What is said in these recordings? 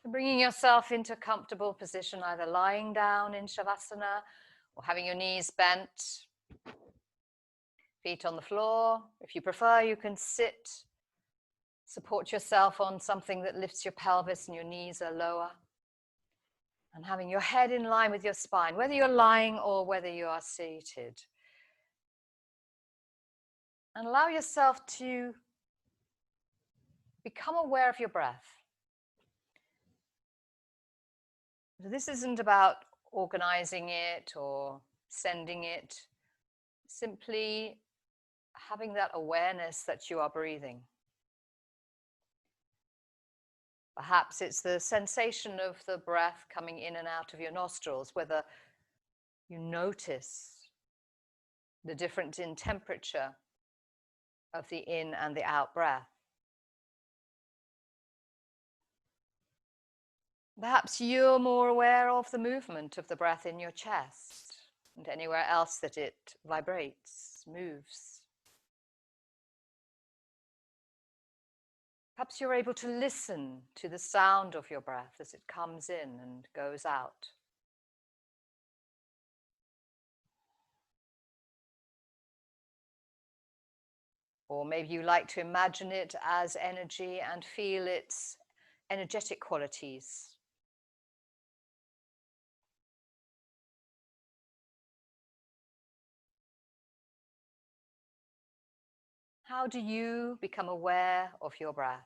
Bringing yourself into a comfortable position, either lying down in Shavasana or having your knees bent, feet on the floor. If you prefer, you can sit, support yourself on something that lifts your pelvis and your knees are lower. And having your head in line with your spine, whether you're lying or whether you are seated. And allow yourself to become aware of your breath. This isn't about organizing it or sending it, simply having that awareness that you are breathing. Perhaps it's the sensation of the breath coming in and out of your nostrils, whether you notice the difference in temperature of the in and the out breath. Perhaps you're more aware of the movement of the breath in your chest and anywhere else that it vibrates, moves. Perhaps you're able to listen to the sound of your breath as it comes in and goes out. Or maybe you like to imagine it as energy and feel its energetic qualities. How do you become aware of your breath?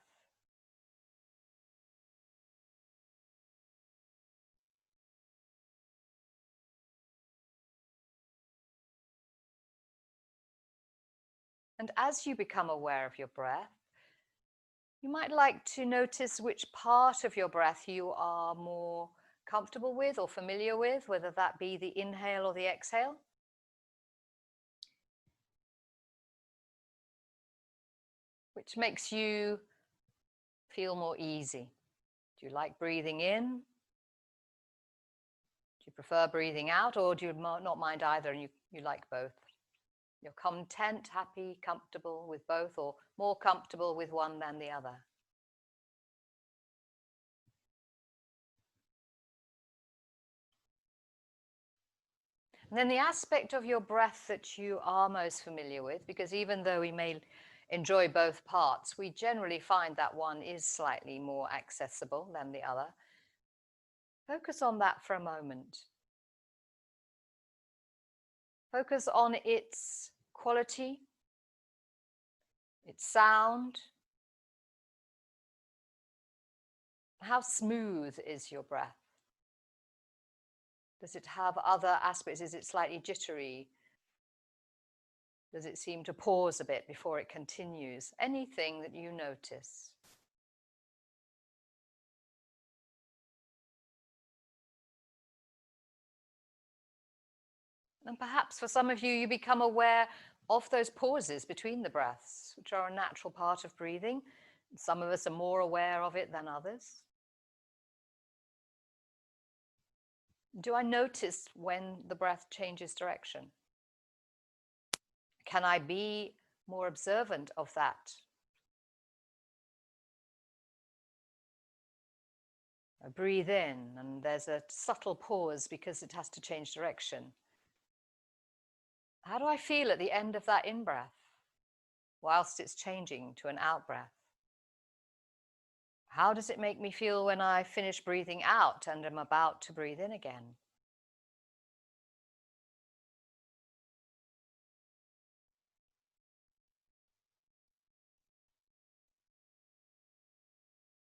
And as you become aware of your breath, you might like to notice which part of your breath you are more comfortable with or familiar with, whether that be the inhale or the exhale. Which makes you feel more easy. Do you like breathing in? Do you prefer breathing out, or do you not mind either and you like both? You're content, happy, comfortable with both, or more comfortable with one than the other? And then the aspect of your breath that you are most familiar with, because even though we may enjoy both parts, we generally find that one is slightly more accessible than the other. Focus on that for a moment. Focus on its quality, its sound. How smooth is your breath? Does it have other aspects? Is it slightly jittery? Does it seem to pause a bit before it continues? Anything that you notice. And perhaps for some of you, you become aware of those pauses between the breaths, which are a natural part of breathing. Some of us are more aware of it than others. Do I notice when the breath changes direction? Can I be more observant of that? I breathe in and there's a subtle pause because it has to change direction. How do I feel at the end of that in-breath whilst it's changing to an out-breath? How does it make me feel when I finish breathing out and am about to breathe in again?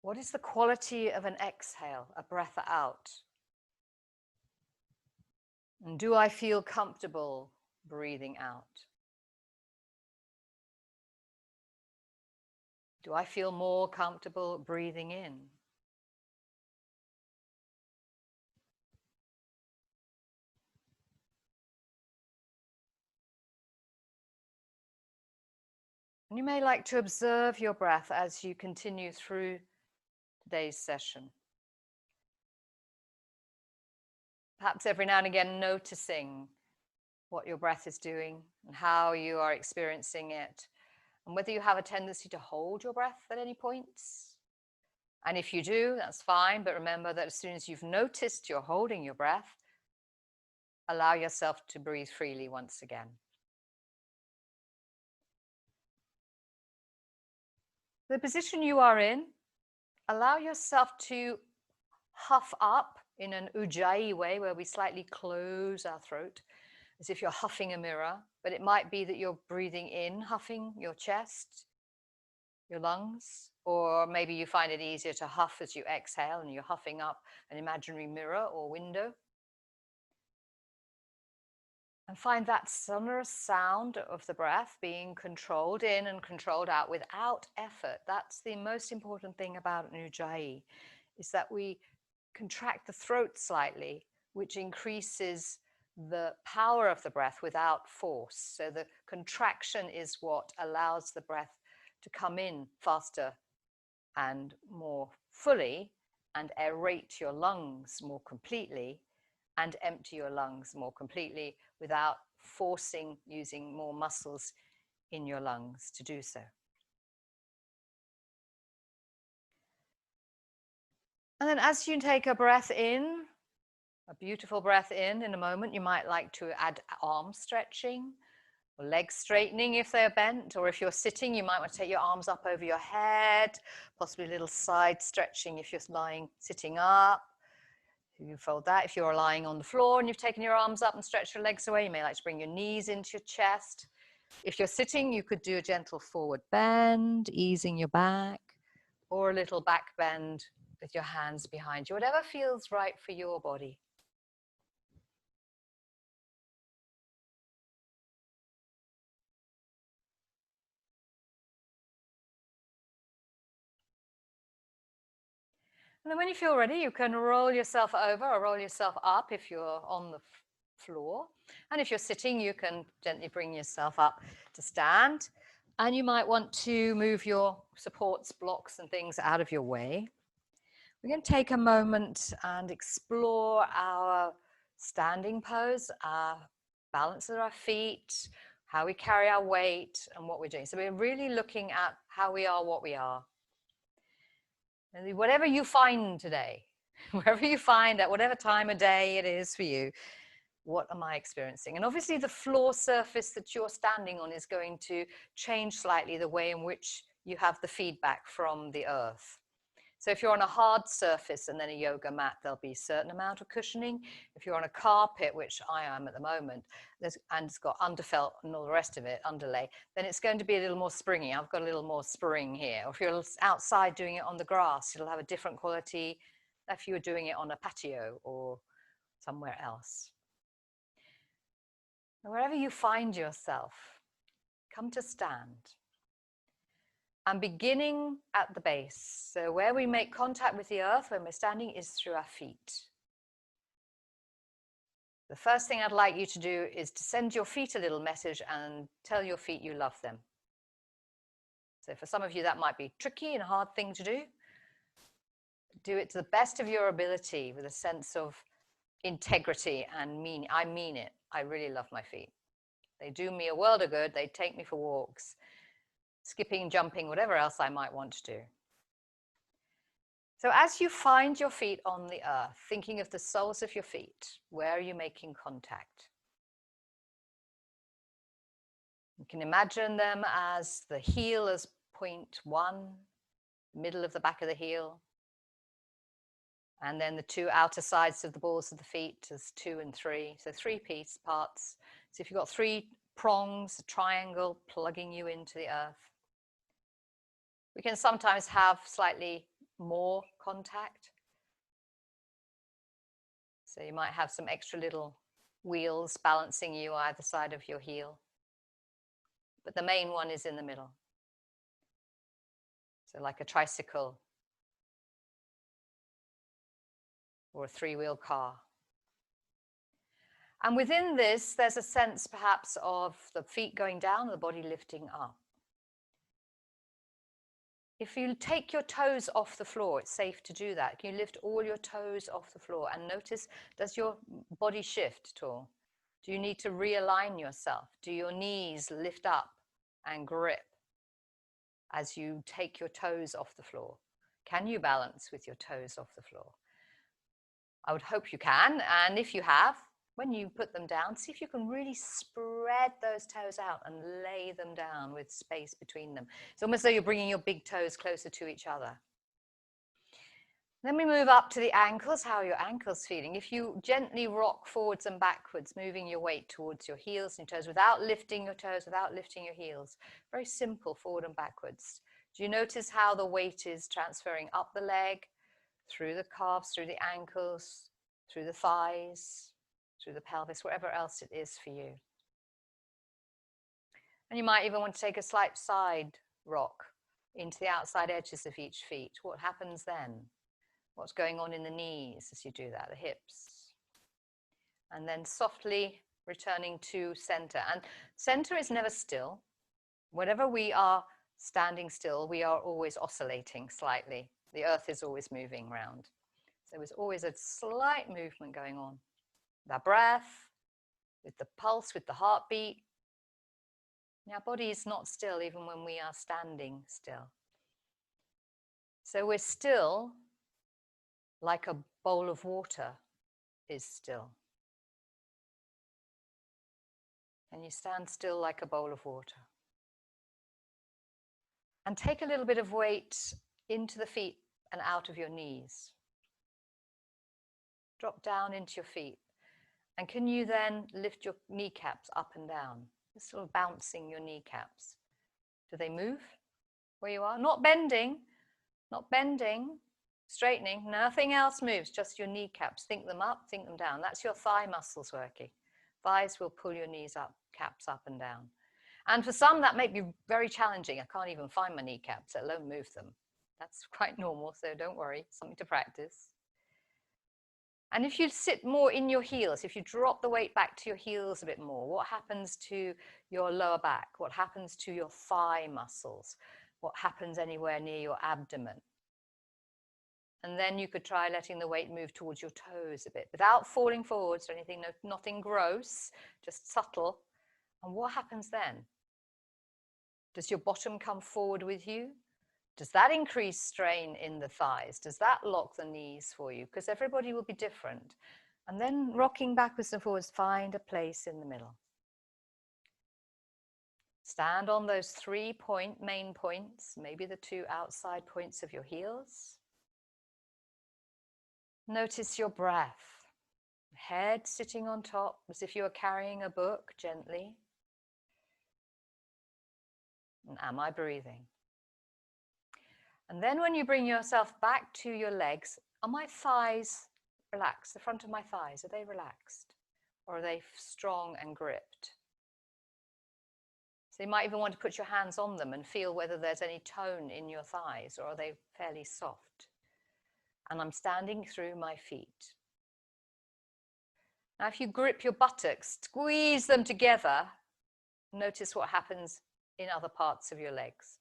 What is the quality of an exhale, a breath out? And do I feel comfortable breathing out? Do I feel more comfortable breathing in? And you may like to observe your breath as you continue through today's session. Perhaps every now and again noticing what your breath is doing and how you are experiencing it, and whether you have a tendency to hold your breath at any points, And if you do, that's fine. But remember that as soon as you've noticed you're holding your breath, allow yourself to breathe freely once again. The position you are in, allow yourself to huff up in an ujjayi way, where we slightly close our throat as if you're huffing a mirror. But it might be that you're breathing in, huffing your chest, your lungs, or maybe you find it easier to huff as you exhale and you're huffing up an imaginary mirror or window. And find that sonorous sound of the breath being controlled in and controlled out without effort. That's the most important thing about an ujjayi, is that we contract the throat slightly, which increases the power of the breath without force. So the contraction is what allows the breath to come in faster and more fully, and aerate your lungs more completely, and empty your lungs more completely without forcing using more muscles in your lungs to do so. And then as you take a breath in, a beautiful breath in a moment, you might like to add arm stretching or leg straightening if they're bent, or if you're sitting, you might want to take your arms up over your head, possibly a little side stretching if you're sitting up. You fold that. If you're lying on the floor and you've taken your arms up and stretched your legs away, you may like to bring your knees into your chest. If you're sitting, you could do a gentle forward bend, easing your back, or a little back bend with your hands behind you, whatever feels right for your body. And then when you feel ready, you can roll yourself over or roll yourself up if you're on the floor. And if you're sitting, you can gently bring yourself up to stand. And you might want to move your supports, blocks, and things out of your way. We're going to take a moment and explore our standing pose, our balance of our feet, how we carry our weight, and what we're doing. So we're really looking at how we are, what we are. And whatever you find today, wherever you find at whatever time of day it is for you, what am I experiencing? And obviously the floor surface that you're standing on is going to change slightly the way in which you have the feedback from the earth. So if you're on a hard surface and then a yoga mat, there'll be a certain amount of cushioning. If you're on a carpet, which I am at the moment, and it's got underfelt and all the rest of it, underlay, then it's going to be a little more springy. I've got a little more spring here. Or if you're outside doing it on the grass, it'll have a different quality than if you were doing it on a patio or somewhere else. And wherever you find yourself, come to stand. And beginning at the base. So where we make contact with the earth when we're standing is through our feet. The first thing I'd like you to do is to send your feet a little message and tell your feet you love them. So for some of you, that might be tricky and a hard thing to do. Do it to the best of your ability with a sense of integrity and meaning. I mean it. I really love my feet. They do me a world of good. They take me for walks, skipping, jumping, whatever else I might want to do. So as you find your feet on the earth, thinking of the soles of your feet, where are you making contact? You can imagine them as the heel as point 1, middle of the back of the heel, and then the two outer sides of the balls of the feet as 2 and 3, so 3 piece parts. So if you've got 3 prongs, a triangle plugging you into the earth. We can sometimes have slightly more contact. So you might have some extra little wheels balancing you either side of your heel. But the main one is in the middle. So like a tricycle or a 3-wheel car. And within this, there's a sense perhaps of the feet going down and the body lifting up. If you take your toes off the floor, it's safe to do that. Can you lift all your toes off the floor and notice, does your body shift at all? Do you need to realign yourself? Do your knees lift up and grip as you take your toes off the floor? Can you balance with your toes off the floor? I would hope you can, and if you have, when you put them down, see if you can really spread those toes out and lay them down with space between them. It's almost as though you're bringing your big toes closer to each other. Then we move up to the ankles. How are your ankles feeling? If you gently rock forwards and backwards, moving your weight towards your heels and your toes without lifting your toes, without lifting your heels. Very simple, forward and backwards. Do you notice how the weight is transferring up the leg, through the calves, through the ankles, through the thighs, through the pelvis, wherever else it is for you? And you might even want to take a slight side rock into the outside edges of each feet. What happens then? What's going on in the knees as you do that, the hips? And then softly returning to center. And center is never still. Whenever we are standing still, we are always oscillating slightly. The earth is always moving around. So there's always a slight movement going on. That breath, with the pulse, with the heartbeat. Our body is not still even when we are standing still. So we're still like a bowl of water is still. And you stand still like a bowl of water. And take a little bit of weight into the feet and out of your knees. Drop down into your feet. And can you then lift your kneecaps up and down? Just sort of bouncing your kneecaps. Do they move where you are? Not bending, straightening. Nothing else moves, just your kneecaps. Think them up, think them down. That's your thigh muscles working. Thighs will pull your knees up, caps up and down. And for some, that may be very challenging. I can't even find my kneecaps, let alone move them. That's quite normal, so don't worry, something to practice. And if you sit more in your heels, if you drop the weight back to your heels a bit more, what happens to your lower back? What happens to your thigh muscles? What happens anywhere near your abdomen? And then you could try letting the weight move towards your toes a bit without falling forwards or anything, nothing gross, just subtle. And what happens then? Does your bottom come forward with you? Does that increase strain in the thighs? Does that lock the knees for you? Because everybody will be different. And then rocking backwards and forwards, find a place in the middle. Stand on those 3 main points, maybe the 2 outside points of your heels. Notice your breath. Head sitting on top as if you were carrying a book gently. And am I breathing? And then when you bring yourself back to your legs, are my thighs relaxed? The front of my thighs, are they relaxed? Or are they strong and gripped? So you might even want to put your hands on them and feel whether there's any tone in your thighs, or are they fairly soft? And I'm standing through my feet. Now if you grip your buttocks, squeeze them together, notice what happens in other parts of your legs.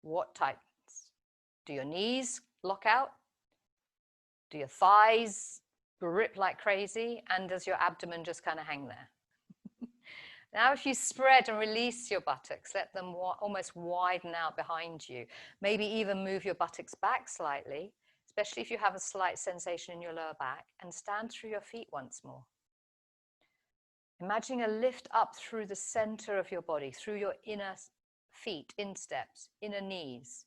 What tightens? Do your knees lock out? Do your thighs grip like crazy? And does your abdomen just kind of hang there? Now if you spread and release your buttocks, let them almost widen out behind you. Maybe even move your buttocks back slightly, especially if you have a slight sensation in your lower back, and stand through your feet once more. Imagining a lift up through the center of your body, through your inner feet, insteps, inner knees,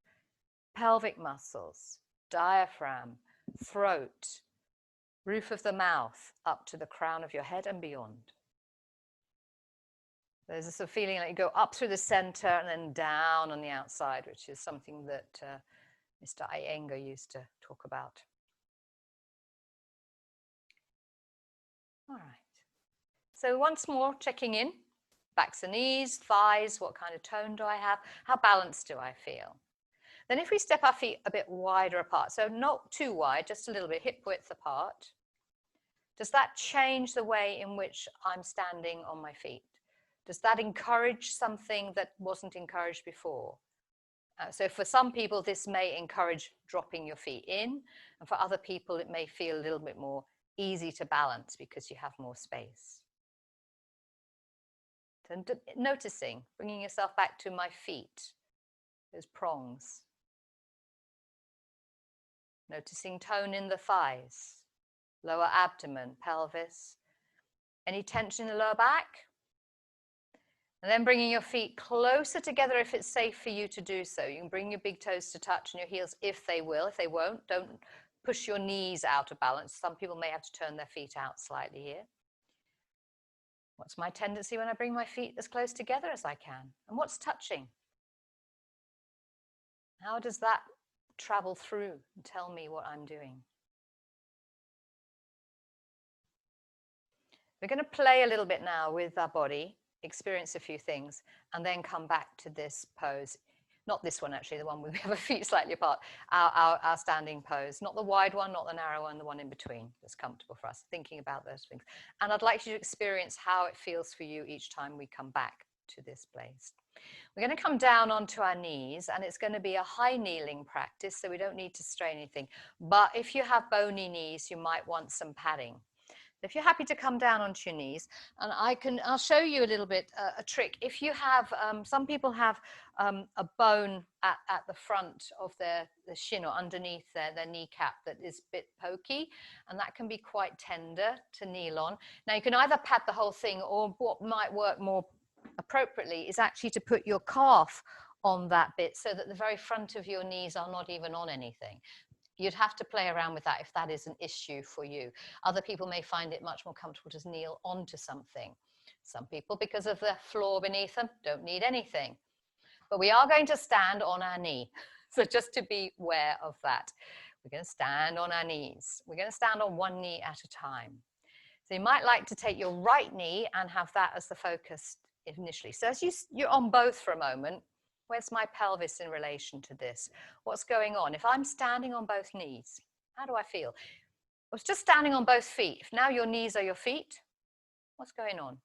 pelvic muscles, diaphragm, throat, roof of the mouth, up to the crown of your head and beyond. There's a sort of feeling like you go up through the center and then down on the outside, which is something that Mr. Iyengar used to talk about. All right. So once more, checking in. Backs and knees, thighs, what kind of tone do I have? How balanced do I feel? Then if we step our feet a bit wider apart, so not too wide, just a little bit hip width apart, does that change the way in which I'm standing on my feet? Does that encourage something that wasn't encouraged before? So for some people, this may encourage dropping your feet in, and for other people, it may feel a little bit more easy to balance because you have more space. So noticing, bringing yourself back to my feet, those prongs. Noticing tone in the thighs, lower abdomen, pelvis. Any tension in the lower back? And then bringing your feet closer together if it's safe for you to do so. You can bring your big toes to touch and your heels if they will. If they won't, don't push your knees out of balance. Some people may have to turn their feet out slightly here. What's my tendency when I bring my feet as close together as I can? And what's touching? How does that travel through and tell me what I'm doing? We're going to play a little bit now with our body, experience a few things, and then come back to this pose. Not this one, actually, the one where we have our feet slightly apart, our standing pose. Not the wide one, not the narrow one, the one in between that's comfortable for us, thinking about those things. And I'd like you to experience how it feels for you each time we come back to this place. We're going to come down onto our knees, and it's going to be a high kneeling practice, so we don't need to strain anything. But if you have bony knees, you might want some padding. If you're happy to come down onto your knees, and I'll show you a little bit a trick. If you have, some people have a bone at the front of the shin or underneath their kneecap that is a bit pokey, and that can be quite tender to kneel on. Now you can either pad the whole thing, or what might work more appropriately is actually to put your calf on that bit so that the very front of your knees are not even on anything. You'd have to play around with that if that is an issue for you. Other people may find it much more comfortable to kneel onto something. Some people, because of the floor beneath them, don't need anything. But we are going to stand on our knee. So just to be aware of that. We're going to stand on our knees. We're going to stand on one knee at a time. So you might like to take your right knee and have that as the focus initially. So as you're on both for a moment, where's my pelvis in relation to this? What's going on? If I'm standing on both knees, how do I feel? I was just standing on both feet. If now your knees are your feet, what's going on?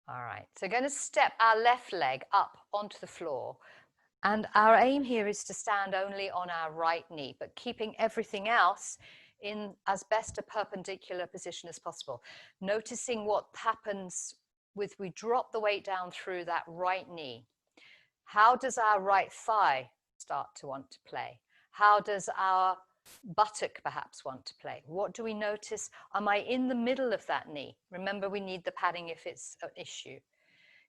All right, so we're going to step our left leg up onto the floor. And our aim here is to stand only on our right knee, but keeping everything else in as best a perpendicular position as possible. Noticing what happens with we drop the weight down through that right knee. How does our right thigh start to want to play? How does our buttock perhaps want to play? What do we notice? Am I in the middle of that knee? Remember, we need the padding if it's an issue.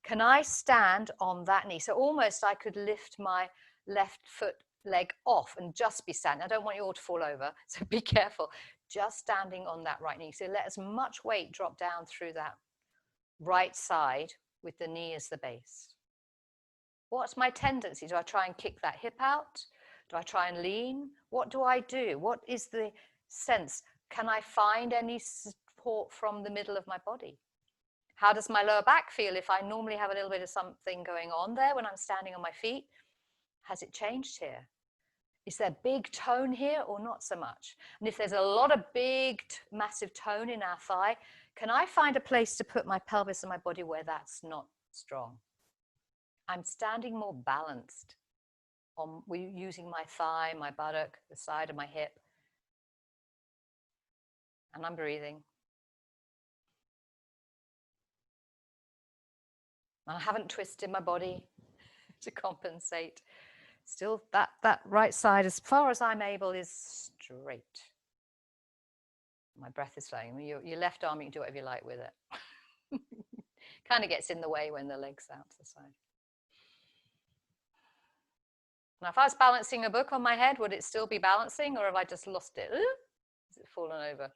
Can I stand on that knee? So almost I could lift my left leg off and just be standing. I don't want you all to fall over, so be careful. Just standing on that right knee. So let as much weight drop down through that right side with the knee as the base. What's my tendency? Do I try and kick that hip out? Do I try and lean? What do I do? What is the sense? Can I find any support from the middle of my body? How does my lower back feel if I normally have a little bit of something going on there when I'm standing on my feet? Has it changed here? Is there big tone here or not so much? And if there's a lot of big, massive tone in our thigh, can I find a place to put my pelvis and my body where that's not strong? I'm standing more balanced on using my thigh, my buttock, the side of my hip. And I'm breathing. I haven't twisted my body to compensate. Still, that right side, as far as I'm able, is straight. My breath is flowing. Your left arm, you can do whatever you like with it. Kind of gets in the way when the leg's out to the side. Now, if I was balancing a book on my head, would it still be balancing, or have I just lost it? Has it fallen over?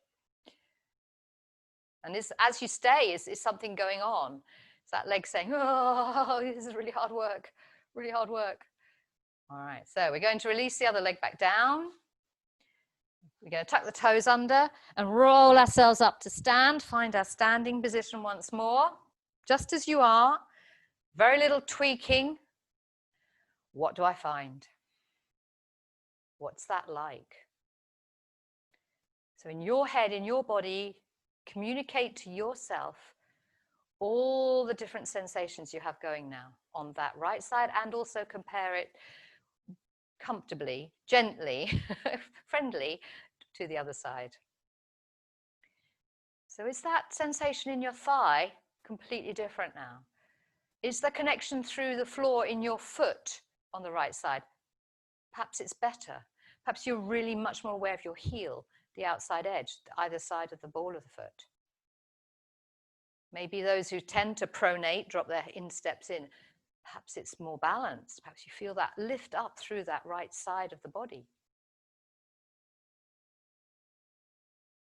And this, as you stay, is something going on? Is that leg saying, oh, this is really hard work, really hard work? All right, so we're going to release the other leg back down. We're going to tuck the toes under and roll ourselves up to stand. Find our standing position once more, just as you are. Very little tweaking. What do I find? What's that like? So in your head, in your body, communicate to yourself all the different sensations you have going now on that right side, and also compare it comfortably, gently, friendly to the other side. So is that sensation in your thigh completely different now? Is the connection through the floor in your foot on the right side perhaps it's better. Perhaps you're really much more aware of your heel, the outside edge, either side of the ball of the foot. Maybe those who tend to pronate, drop their insteps in, perhaps it's more balanced. Perhaps you feel that lift up through that right side of the body.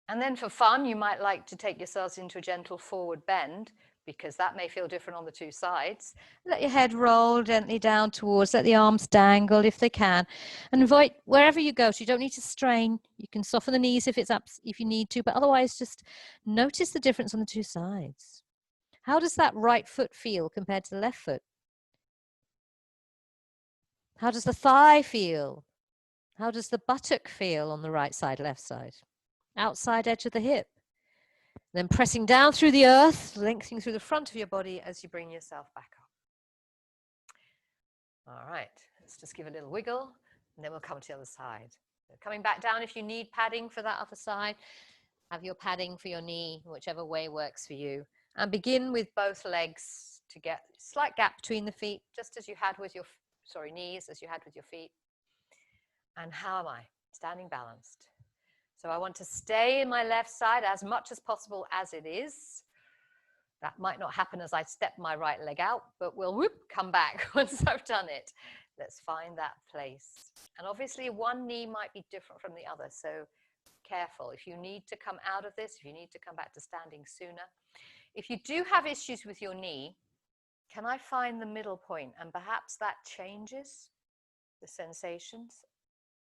And then for fun, you might like to take yourselves into a gentle forward bend, because that may feel different on the two sides. Let your head roll gently down towards, let the arms dangle if they can. And invite wherever you go, so you don't need to strain. You can soften the knees if you need to, but otherwise just notice the difference on the two sides. How does that right foot feel compared to the left foot? How does the thigh feel? How does the buttock feel on the right side, left side? Outside edge of the hip. Then pressing down through the earth, lengthening through the front of your body as you bring yourself back up. All right, let's just give a little wiggle, and then we'll come to the other side. So coming back down, if you need padding for that other side, have your padding for your knee, whichever way works for you. And begin with both legs to get a slight gap between the feet, just as you had with your, knees, as you had with your feet. And how am I? Standing balanced. So I want to stay in my left side as much as possible as it is. That might not happen as I step my right leg out, but we'll come back once I've done it. Let's find that place. And obviously one knee might be different from the other, so careful. If you need to come out of this, if you need to come back to standing sooner. If you do have issues with your knee, can I find the middle point? And perhaps that changes the sensations.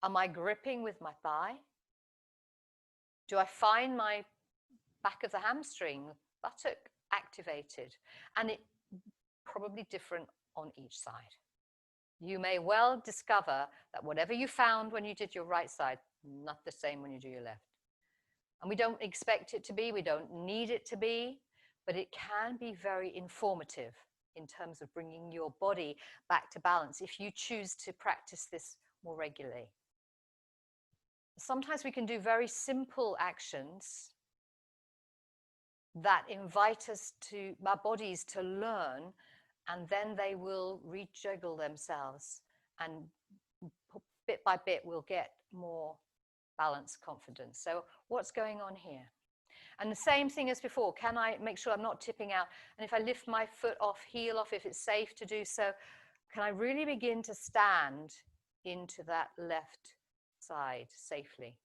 Am I gripping with my thigh? Do I find my back of the hamstring, buttock activated? And it's probably different on each side. You may well discover that whatever you found when you did your right side, not the same when you do your left. And we don't expect it to be, we don't need it to be, but it can be very informative in terms of bringing your body back to balance if you choose to practice this more regularly. Sometimes we can do very simple actions that invite us to, our bodies to learn, and then they will rejiggle themselves, and bit by bit we'll get more balanced confidence. So what's going on here? And the same thing as before, can I make sure I'm not tipping out? And if I lift my foot off, heel off, if it's safe to do so, can I really begin to stand into that left side safely?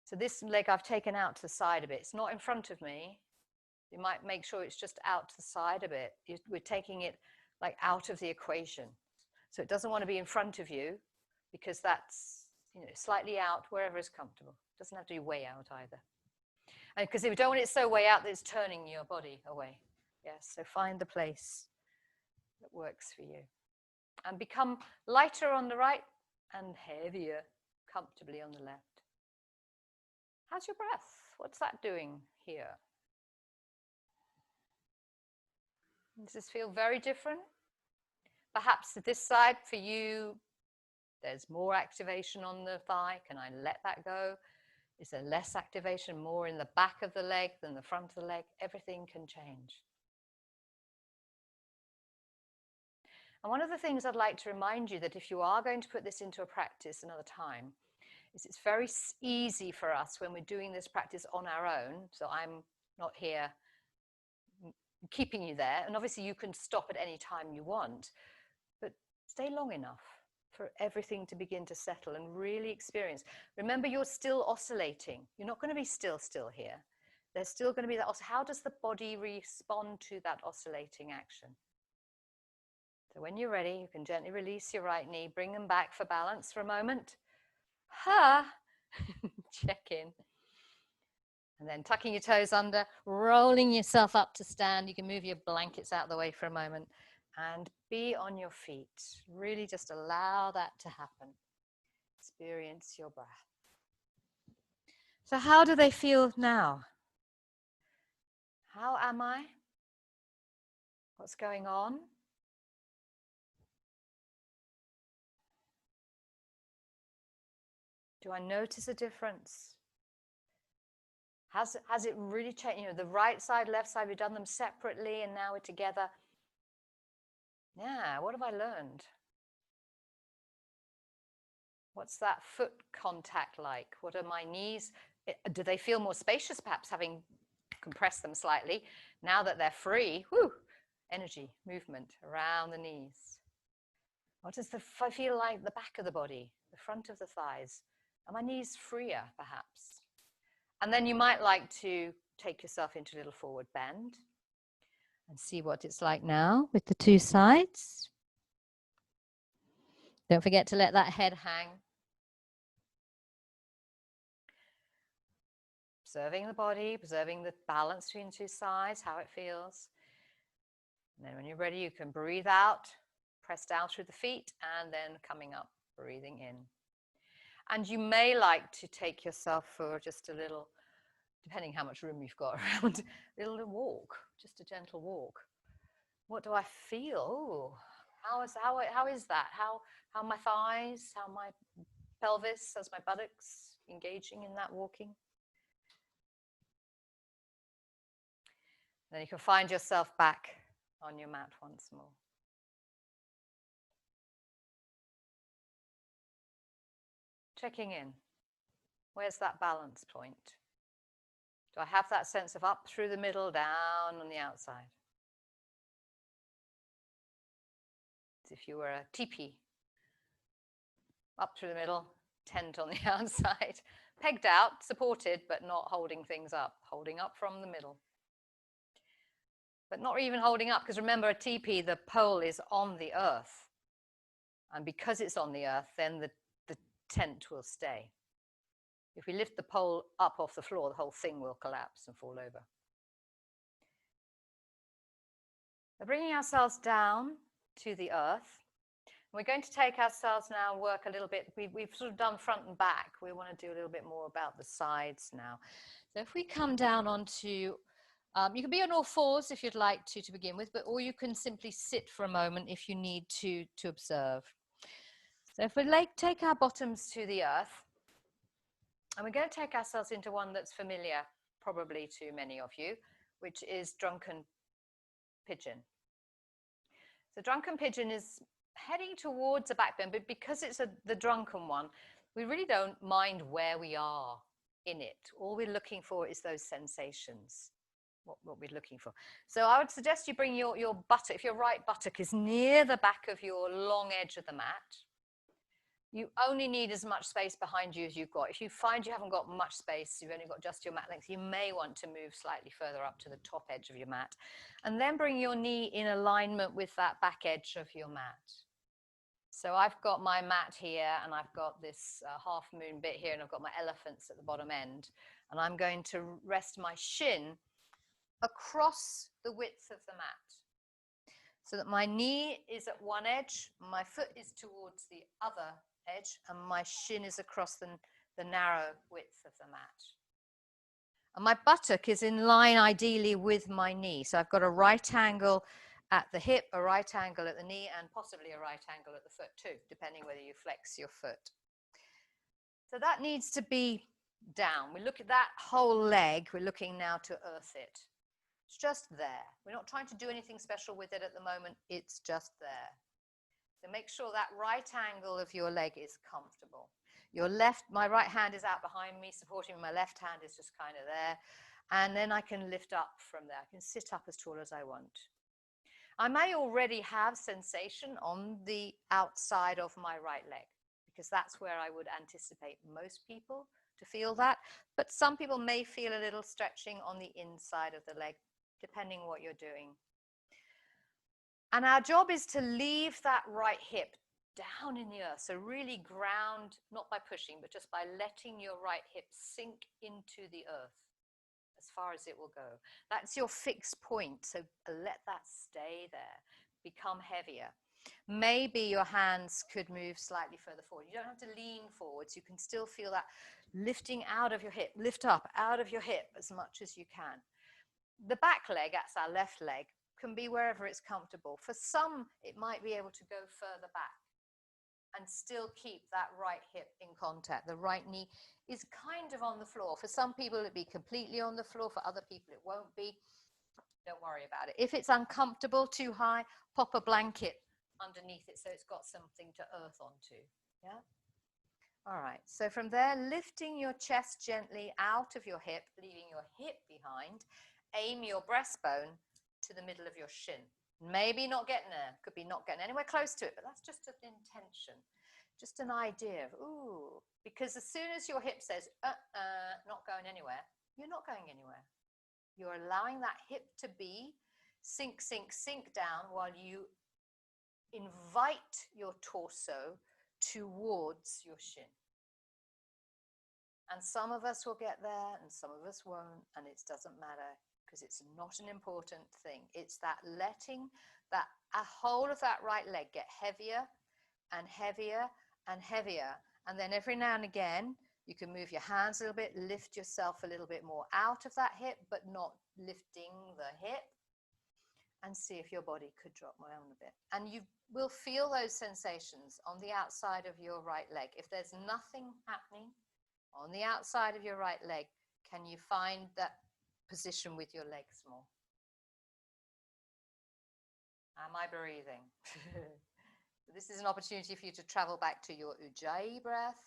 So this leg I've taken out to the side a bit. It's not in front of me. You might make sure it's just out to the side a bit. We're taking it like out of the equation. So it doesn't want to be in front of you, because that's, you know, slightly out, wherever is comfortable. It doesn't have to be way out either. And because if you don't want it so way out that it's turning your body away. Yes, so find the place that works for you. And become lighter on the right and heavier comfortably on the left. How's your breath? What's that doing here? Does this feel very different? Perhaps this side for you, there's more activation on the thigh. Can I let that go? Is there less activation, more in the back of the leg than the front of the leg? Everything can change. And one of the things I'd like to remind you, that if you are going to put this into a practice another time, is it's very easy for us when we're doing this practice on our own. So I'm not here keeping you there. And obviously you can stop at any time you want, but stay long enough for everything to begin to settle and really experience. Remember, you're still oscillating. You're not going to be still here. There's still going to be that. How does the body respond to that oscillating action? So when you're ready, you can gently release your right knee, bring them back for balance for a moment. Check in. And then tucking your toes under, rolling yourself up to stand. You can move your blankets out of the way for a moment and be on your feet. Really just allow that to happen. Experience your breath. So how do they feel now? How am I? What's going on? Do I notice a difference? Has it really changed? You know, the right side, left side, we've done them separately and now we're together. Yeah, what have I learned? What's that foot contact like? What are my knees? Do they feel more spacious, perhaps having compressed them slightly? Now that they're free, whoo, energy, movement around the knees. What does I feel like the back of the body, the front of the thighs? Are my knees freer, perhaps? And then you might like to take yourself into a little forward bend and see what it's like now with the two sides. Don't forget to let that head hang. Observing the body, observing the balance between the two sides, how it feels. And then when you're ready, you can breathe out, press down through the feet, and then coming up, breathing in. And you may like to take yourself for just a little, depending how much room you've got around, a little walk, just a gentle walk. What do I feel? How is that? How my thighs, how my pelvis, how's my buttocks engaging in that walking? Then you can find yourself back on your mat once more. Checking in. Where's that balance point? Do I have that sense of up through the middle, down on the outside? As if you were a teepee. Up through the middle, tent on the outside. Pegged out, supported, but not holding things up. Holding up from the middle. But not even holding up, because remember, a teepee, the pole is on the earth. And because it's on the earth, then the tent will stay. If we lift the pole up off the floor, the whole thing will collapse and fall over. We're bringing ourselves down to the earth. We're going to take ourselves now and work a little bit. We've sort of done front and back. We want to do a little bit more about the sides now. So if we come down onto, you can be on all fours if you'd like to begin with, or you can simply sit for a moment if you need to observe. So if we take our bottoms to the earth, and we're going to take ourselves into one that's familiar, probably to many of you, which is drunken pigeon. So drunken pigeon is heading towards a back bend, but because it's the drunken one, we really don't mind where we are in it. All we're looking for is those sensations, what we're looking for. So I would suggest you bring your buttock, if your right buttock is near the back of your long edge of the mat, you only need as much space behind you as you've got. If you find you haven't got much space, you've only got just your mat length, you may want to move slightly further up to the top edge of your mat. And then bring your knee in alignment with that back edge of your mat. So I've got my mat here, and I've got this half moon bit here, and I've got my elephants at the bottom end. And I'm going to rest my shin across the width of the mat, so that my knee is at one edge, my foot is towards the other edge, and my shin is across the narrow width of the mat. And my buttock is in line ideally with my knee. So I've got a right angle at the hip, a right angle at the knee, and possibly a right angle at the foot too, depending whether you flex your foot. So that needs to be down. We look at that whole leg, we're looking now to earth it. It's just there. We're not trying to do anything special with it at the moment. It's just there. So make sure that right angle of your leg is comfortable. My right hand is out behind me, supporting me. My left hand is just kind of there. And then I can lift up from there. I can sit up as tall as I want. I may already have sensation on the outside of my right leg, because that's where I would anticipate most people to feel that. But some people may feel a little stretching on the inside of the leg, depending what you're doing. And our job is to leave that right hip down in the earth. So really ground, not by pushing, but just by letting your right hip sink into the earth as far as it will go. That's your fixed point. So let that stay there, become heavier. Maybe your hands could move slightly further forward. You don't have to lean forwards. You can still feel that lifting out of your hip, lift up out of your hip as much as you can. The back leg, that's our left leg, can be wherever it's comfortable. For some, it might be able to go further back and still keep that right hip in contact. The right knee is kind of on the floor. For some people, it'll be completely on the floor. For other people, it won't be. Don't worry about it. If it's uncomfortable, too high, pop a blanket underneath it so it's got something to earth onto. Yeah. All right, so from there, lifting your chest gently out of your hip, leaving your hip behind, aim your breastbone to the middle of your shin. Maybe not getting there, could be not getting anywhere close to it, but that's just an intention, just an idea of, ooh, because as soon as your hip says, not going anywhere, you're not going anywhere. You're allowing that hip to be sink, sink, sink down while you invite your torso towards your shin. And some of us will get there and some of us won't, and it doesn't matter because it's not an important thing. It's that letting that a whole of that right leg get heavier and heavier and heavier. And then every now and again, you can move your hands a little bit, lift yourself a little bit more out of that hip, but not lifting the hip. And see if your body could drop down a bit. And you will feel those sensations on the outside of your right leg. If there's nothing happening on the outside of your right leg, can you find that position with your legs more? Am I breathing? This is an opportunity for you to travel back to your Ujjayi breath.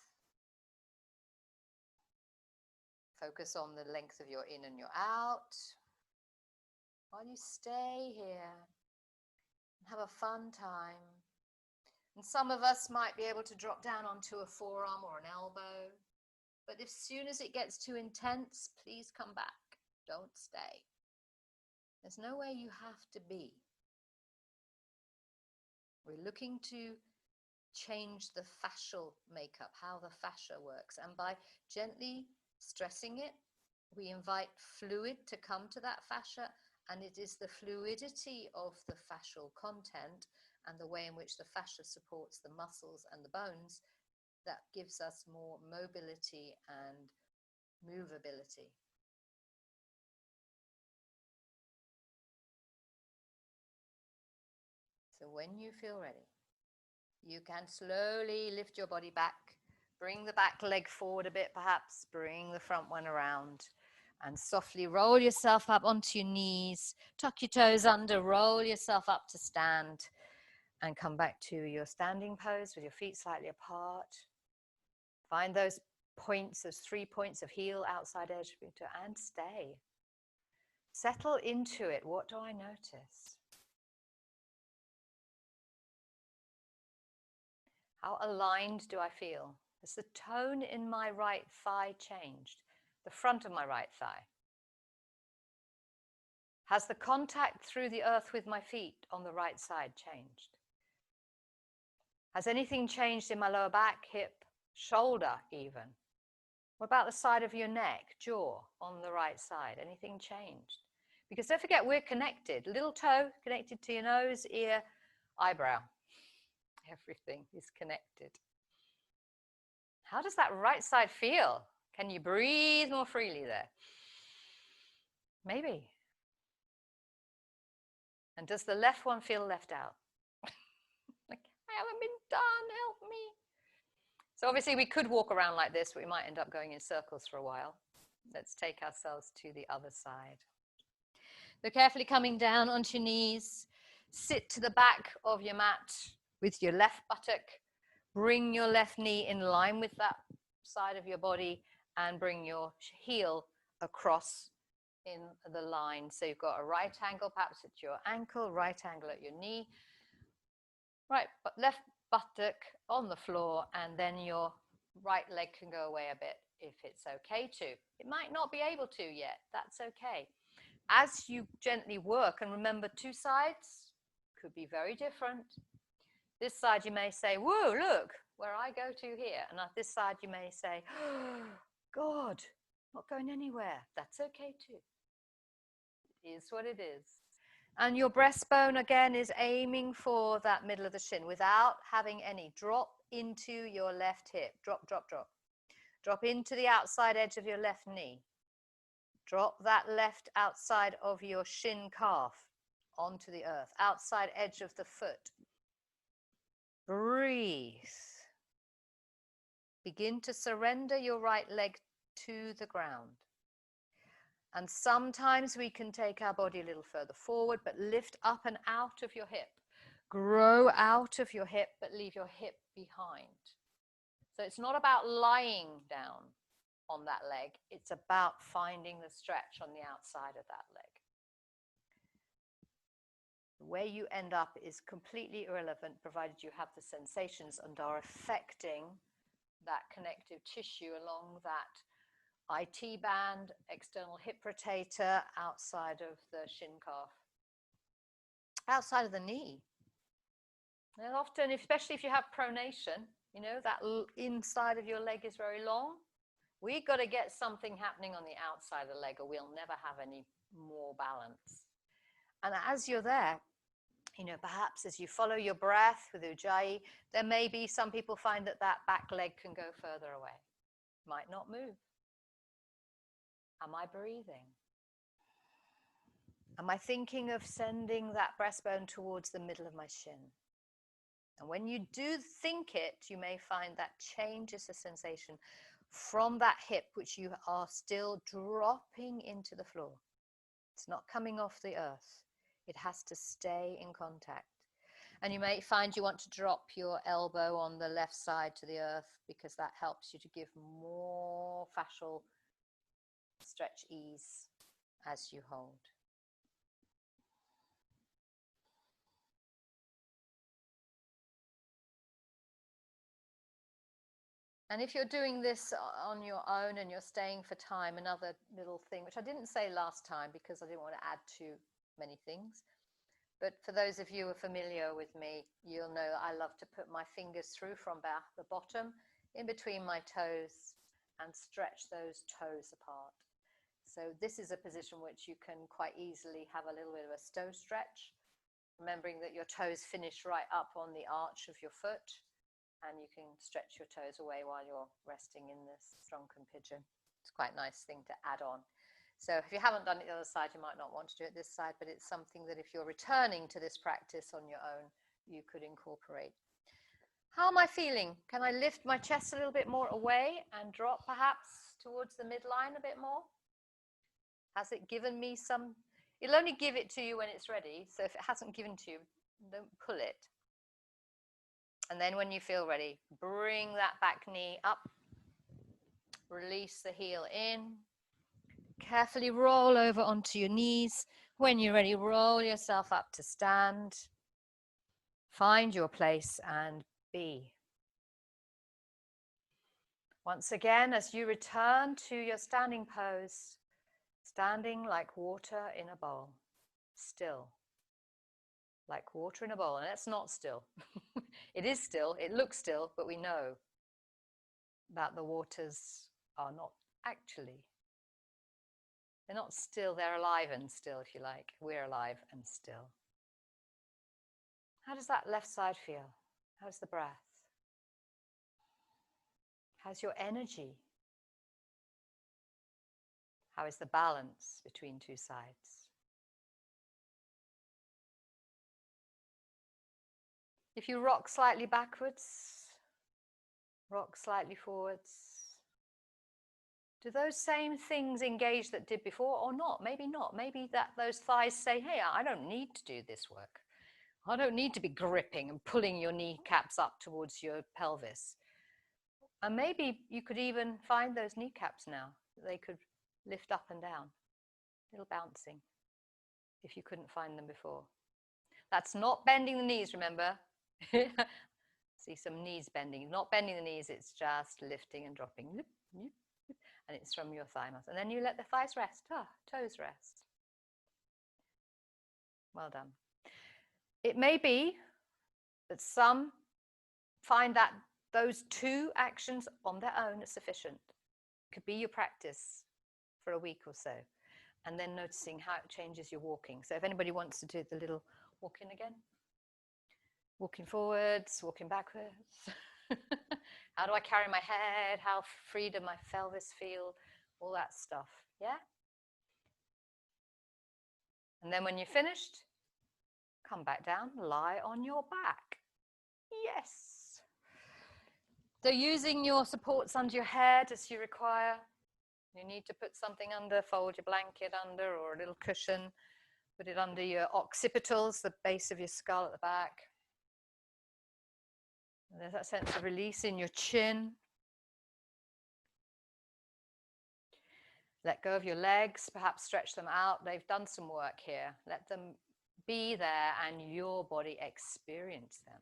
Focus on the length of your in and your out. While you stay here and have a fun time. And some of us might be able to drop down onto a forearm or an elbow. But as soon as it gets too intense, please come back. Don't stay. There's nowhere you have to be. We're looking to change the fascial makeup, how the fascia works. And by gently stressing it, we invite fluid to come to that fascia. And it is the fluidity of the fascial content and the way in which the fascia supports the muscles and the bones that gives us more mobility and movability. So when you feel ready, you can slowly lift your body back, bring the back leg forward a bit perhaps, bring the front one around. And softly roll yourself up onto your knees, tuck your toes under, roll yourself up to stand, and come back to your standing pose with your feet slightly apart. Find those points, those 3 points of heel, outside edge, and stay. Settle into it. What do I notice? How aligned do I feel? Has the tone in my right thigh changed? The front of my right thigh? Has the contact through the earth with my feet on the right side changed? Has anything changed in my lower back, hip, shoulder even? What about the side of your neck, jaw on the right side? Anything changed? Because don't forget, we're connected. Little toe connected to your nose, ear, eyebrow. Everything is connected. How does that right side feel? Can you breathe more freely there? Maybe. And does the left one feel left out? Like, I haven't been done, help me. So obviously we could walk around like this, but we might end up going in circles for a while. Let's take ourselves to the other side. So carefully coming down onto your knees, sit to the back of your mat with your left buttock. Bring your left knee in line with that side of your body and bring your heel across in the line. So you've got a right angle perhaps at your ankle, right angle at your knee, right, but left buttock on the floor, and then your right leg can go away a bit if it's okay to. It might not be able to yet, that's okay. As you gently work, and remember 2 sides could be very different. This side you may say, whoa, look where I go to here. And at this side you may say, oh, God, not going anywhere. That's okay too. It is what it is. And your breastbone again is aiming for that middle of the shin without having any. Drop into your left hip. Drop, drop, drop. Drop into the outside edge of your left knee. Drop that left outside of your shin calf onto the earth. Outside edge of the foot. Breathe. Begin to surrender your right leg to the ground. And sometimes we can take our body a little further forward, but lift up and out of your hip. Grow out of your hip, but leave your hip behind. So it's not about lying down on that leg. It's about finding the stretch on the outside of that leg. Where you end up is completely irrelevant, provided you have the sensations and are affecting that connective tissue along that IT band, external hip rotator, outside of the shin calf, outside of the knee. And often, especially if you have pronation, you know, that inside of your leg is very long. We've got to get something happening on the outside of the leg, or we'll never have any more balance. And as you're there, you know, perhaps as you follow your breath with Ujjayi, there may be some people find that that back leg can go further away. Might not move. Am I breathing? Am I thinking of sending that breastbone towards the middle of my shin? And when you do think it, you may find that changes the sensation from that hip, which you are still dropping into the floor. It's not coming off the earth. It has to stay in contact. And you may find you want to drop your elbow on the left side to the earth, because that helps you to give more fascial stretch ease as you hold. And if you're doing this on your own and you're staying for time, another little thing, which I didn't say last time because I didn't want to add too many things. But for those of you who are familiar with me, you'll know I love to put my fingers through from the bottom in between my toes and stretch those toes apart. So this is a position which you can quite easily have a little bit of a toe stretch, remembering that your toes finish right up on the arch of your foot, and you can stretch your toes away while you're resting in this drunken pigeon. It's quite a nice thing to add on. So if you haven't done it the other side, you might not want to do it this side, but it's something that if you're returning to this practice on your own, you could incorporate. How am I feeling? Can I lift my chest a little bit more away and drop perhaps towards the midline a bit more? Has it given me some? It'll only give it to you when it's ready. So if it hasn't given to you, don't pull it. And then when you feel ready, bring that back knee up. Release the heel in. Carefully roll over onto your knees. When you're ready, roll yourself up to stand. Find your place and be. Once again, as you return to your standing pose, standing like water in a bowl, still. Like water in a bowl, and it's not still. It is still, it looks still, but we know that the waters are not actually. They're not still, they're alive and still, if you like. We're alive and still. How does that left side feel? How's the breath? How's your energy? How is the balance between two sides? If you rock slightly backwards, rock slightly forwards, do those same things engage that did before or not? Maybe not. Maybe that those thighs say, hey, I don't need to do this work. I don't need to be gripping and pulling your kneecaps up towards your pelvis. And maybe you could even find those kneecaps now. They could lift up and down, a little bouncing, if you couldn't find them before. That's not bending the knees, remember? See some knees bending. Not bending the knees, it's just lifting and dropping. And it's from your thigh muscle. And then you let the thighs rest. Toes rest. Well done. It may be that some find that those two actions on their own are sufficient. It could be your practice for a week or so. And then noticing how it changes your walking. So if anybody wants to do the little walk in again. Walking forwards, walking backwards. How do I carry my head? How free does my pelvis feel? All that stuff, yeah? And then when you're finished, come back down, lie on your back. Yes. So using your supports under your head as you require. You need to put something under, fold your blanket under, or a little cushion. Put it under your occipitals, the base of your skull at the back. And there's that sense of release in your chin. Let go of your legs, perhaps stretch them out. They've done some work here. Let them be there and your body experience them.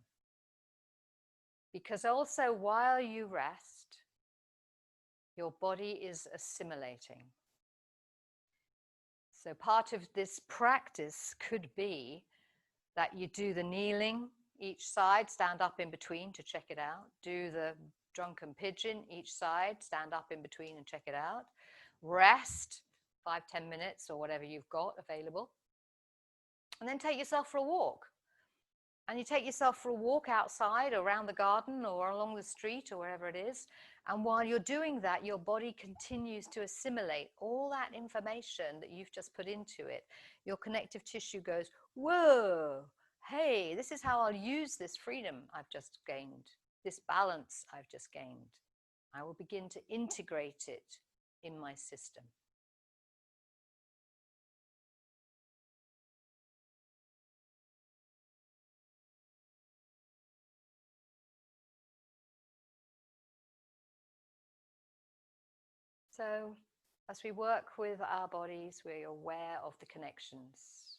Because also while you rest, your body is assimilating. So part of this practice could be that you do the kneeling each side, stand up in between to check it out. Do the drunken pigeon each side, stand up in between and check it out. Rest 5-10 minutes or whatever you've got available. And then take yourself for a walk. And you take yourself for a walk outside, around the garden or along the street or wherever it is. And while you're doing that, your body continues to assimilate all that information that you've just put into it. Your connective tissue goes, whoa, hey, this is how I'll use this freedom I've just gained, this balance I've just gained. I will begin to integrate it in my system. So as we work with our bodies, we're aware of the connections.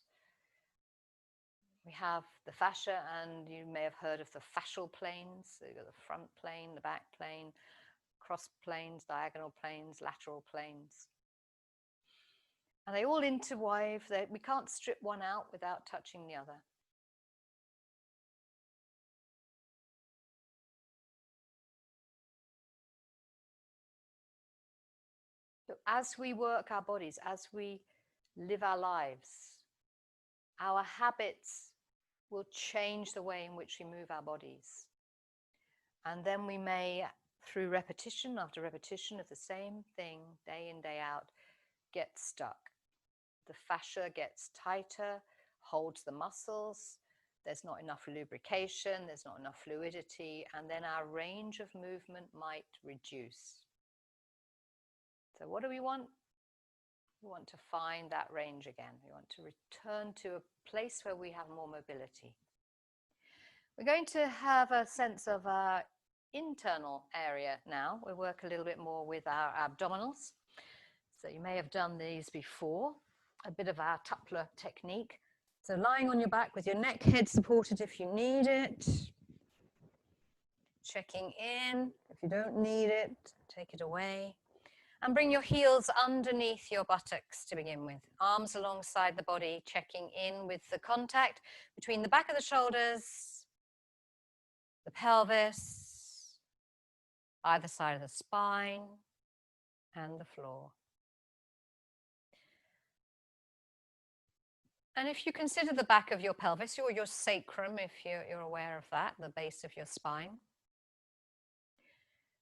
We have the fascia, and you may have heard of the fascial planes. So you've got the front plane, the back plane, cross planes, diagonal planes, lateral planes. And they all interweave. We can't strip one out without touching the other. So as we work our bodies, as we live our lives, our habits will change the way in which we move our bodies. And then we may, through repetition after repetition of the same thing, day in, day out, get stuck. The fascia gets tighter, holds the muscles, there's not enough lubrication, there's not enough fluidity, and then our range of movement might reduce. So what do we want? We want to find that range again. We want to return to a place where we have more mobility. We're going to have a sense of our internal area now. We'll work a little bit more with our abdominals. So you may have done these before, a bit of our Tupler technique. So lying on your back with your neck, head supported if you need it. Checking in. If you don't need it, take it away. And bring your heels underneath your buttocks to begin with. Arms alongside the body, checking in with the contact between the back of the shoulders, the pelvis, either side of the spine, and the floor. And if you consider the back of your pelvis, or your sacrum, if you're aware of that, the base of your spine,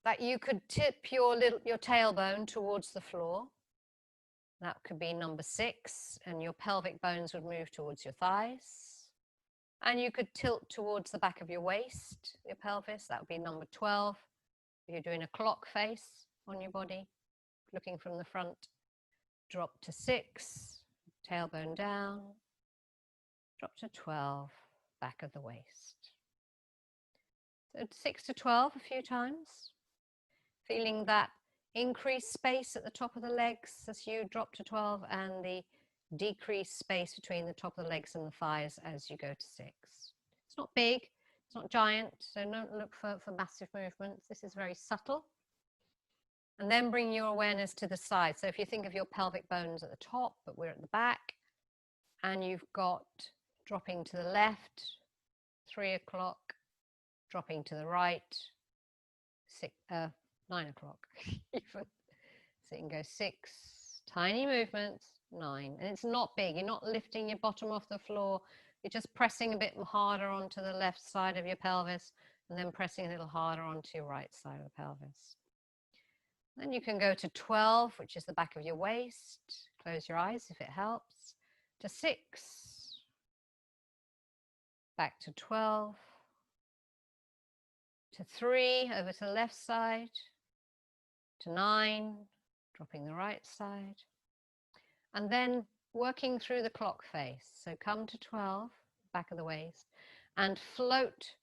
that you could tip your tailbone towards the floor. That could be number 6, and your pelvic bones would move towards your thighs. And you could tilt towards the back of your waist, your pelvis. That would be number 12. If you're doing a clock face on your body, looking from the front, drop to 6, tailbone down, drop to 12, back of the waist. So 6 to 12 a few times. Feeling that increased space at the top of the legs as you drop to 12, and the decreased space between the top of the legs and the thighs as you go to 6. It's not big, it's not giant, so don't look for massive movements. This is very subtle. And then bring your awareness to the side. So if you think of your pelvic bones at the top, but we're at the back, and you've got dropping to the left, 3 o'clock, dropping to the right, 9 o'clock even. So you can go 6, tiny movements, 9. And it's not big. You're not lifting your bottom off the floor. You're just pressing a bit harder onto the left side of your pelvis, and then pressing a little harder onto your right side of the pelvis. Then you can go to 12, which is the back of your waist. Close your eyes if it helps. To 6. Back to 12. To 3, over to the left side. To 9, dropping the right side. And then working through the clock face. So come to 12, back of the waist, and float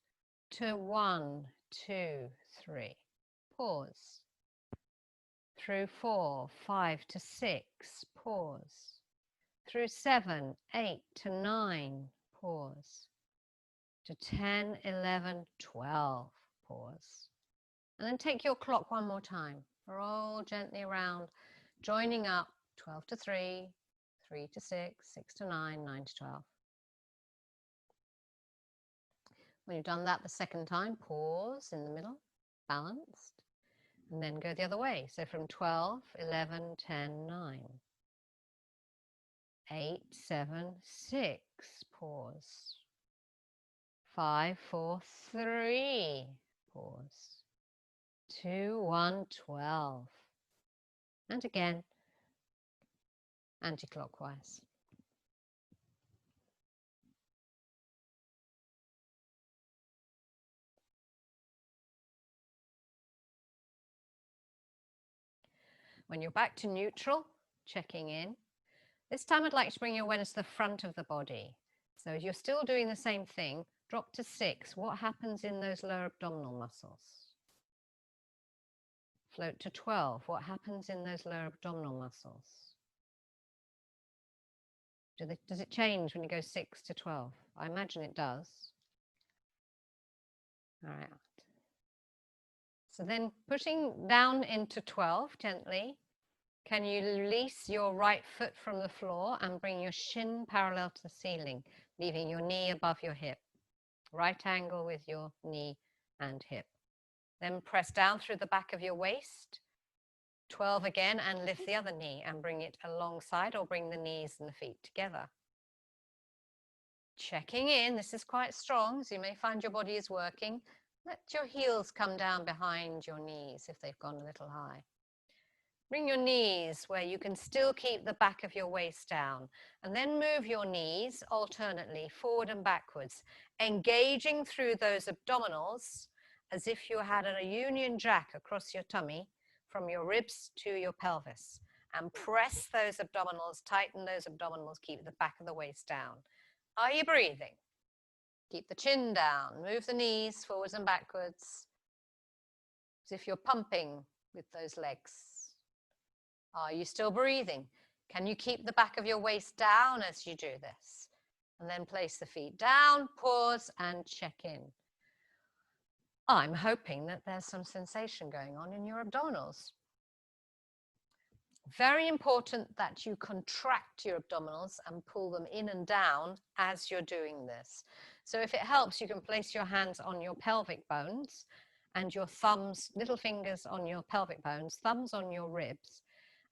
to 1, 2, 3. Pause. through 4, 5 to 6, pause, through 7, 8 to 9, pause, to 10, 11, 12, pause. And then take your clock one more time. Roll gently around, joining up 12 to 3, 3 to 6, 6 to 9, 9 to 12. When you've done that the second time, pause in the middle, balanced, and then go the other way. So from 12, 11, 10, 9. 8, 7, 6, pause. 5, 4, 3, pause. 2, 1, 12. And again, anti-clockwise. When you're back to neutral, checking in. This time I'd like to bring your awareness to the front of the body. So if you're still doing the same thing, drop to 6. What happens in those lower abdominal muscles? Float to 12. What happens in those lower abdominal muscles? Does it change when you go 6 to 12? I imagine it does. All right. So then pushing down into 12 gently, can you release your right foot from the floor and bring your shin parallel to the ceiling, leaving your knee above your hip? Right angle with your knee and hip. Then press down through the back of your waist. 12 again, and lift the other knee and bring it alongside, or bring the knees and the feet together. Checking in, this is quite strong, so you may find your body is working. Let your heels come down behind your knees if they've gone a little high. Bring your knees where you can still keep the back of your waist down, and then move your knees alternately forward and backwards, engaging through those abdominals as if you had a Union Jack across your tummy from your ribs to your pelvis. And press those abdominals, tighten those abdominals, keep the back of the waist down. Are you breathing? Keep the chin down, move the knees forwards and backwards, as if you're pumping with those legs. Are you still breathing? Can you keep the back of your waist down as you do this? And then place the feet down, pause, and check in. I'm hoping that there's some sensation going on in your abdominals. Very important that you contract your abdominals and pull them in and down as you're doing this. So if it helps, you can place your hands on your pelvic bones and your thumbs, little fingers on your pelvic bones, thumbs on your ribs,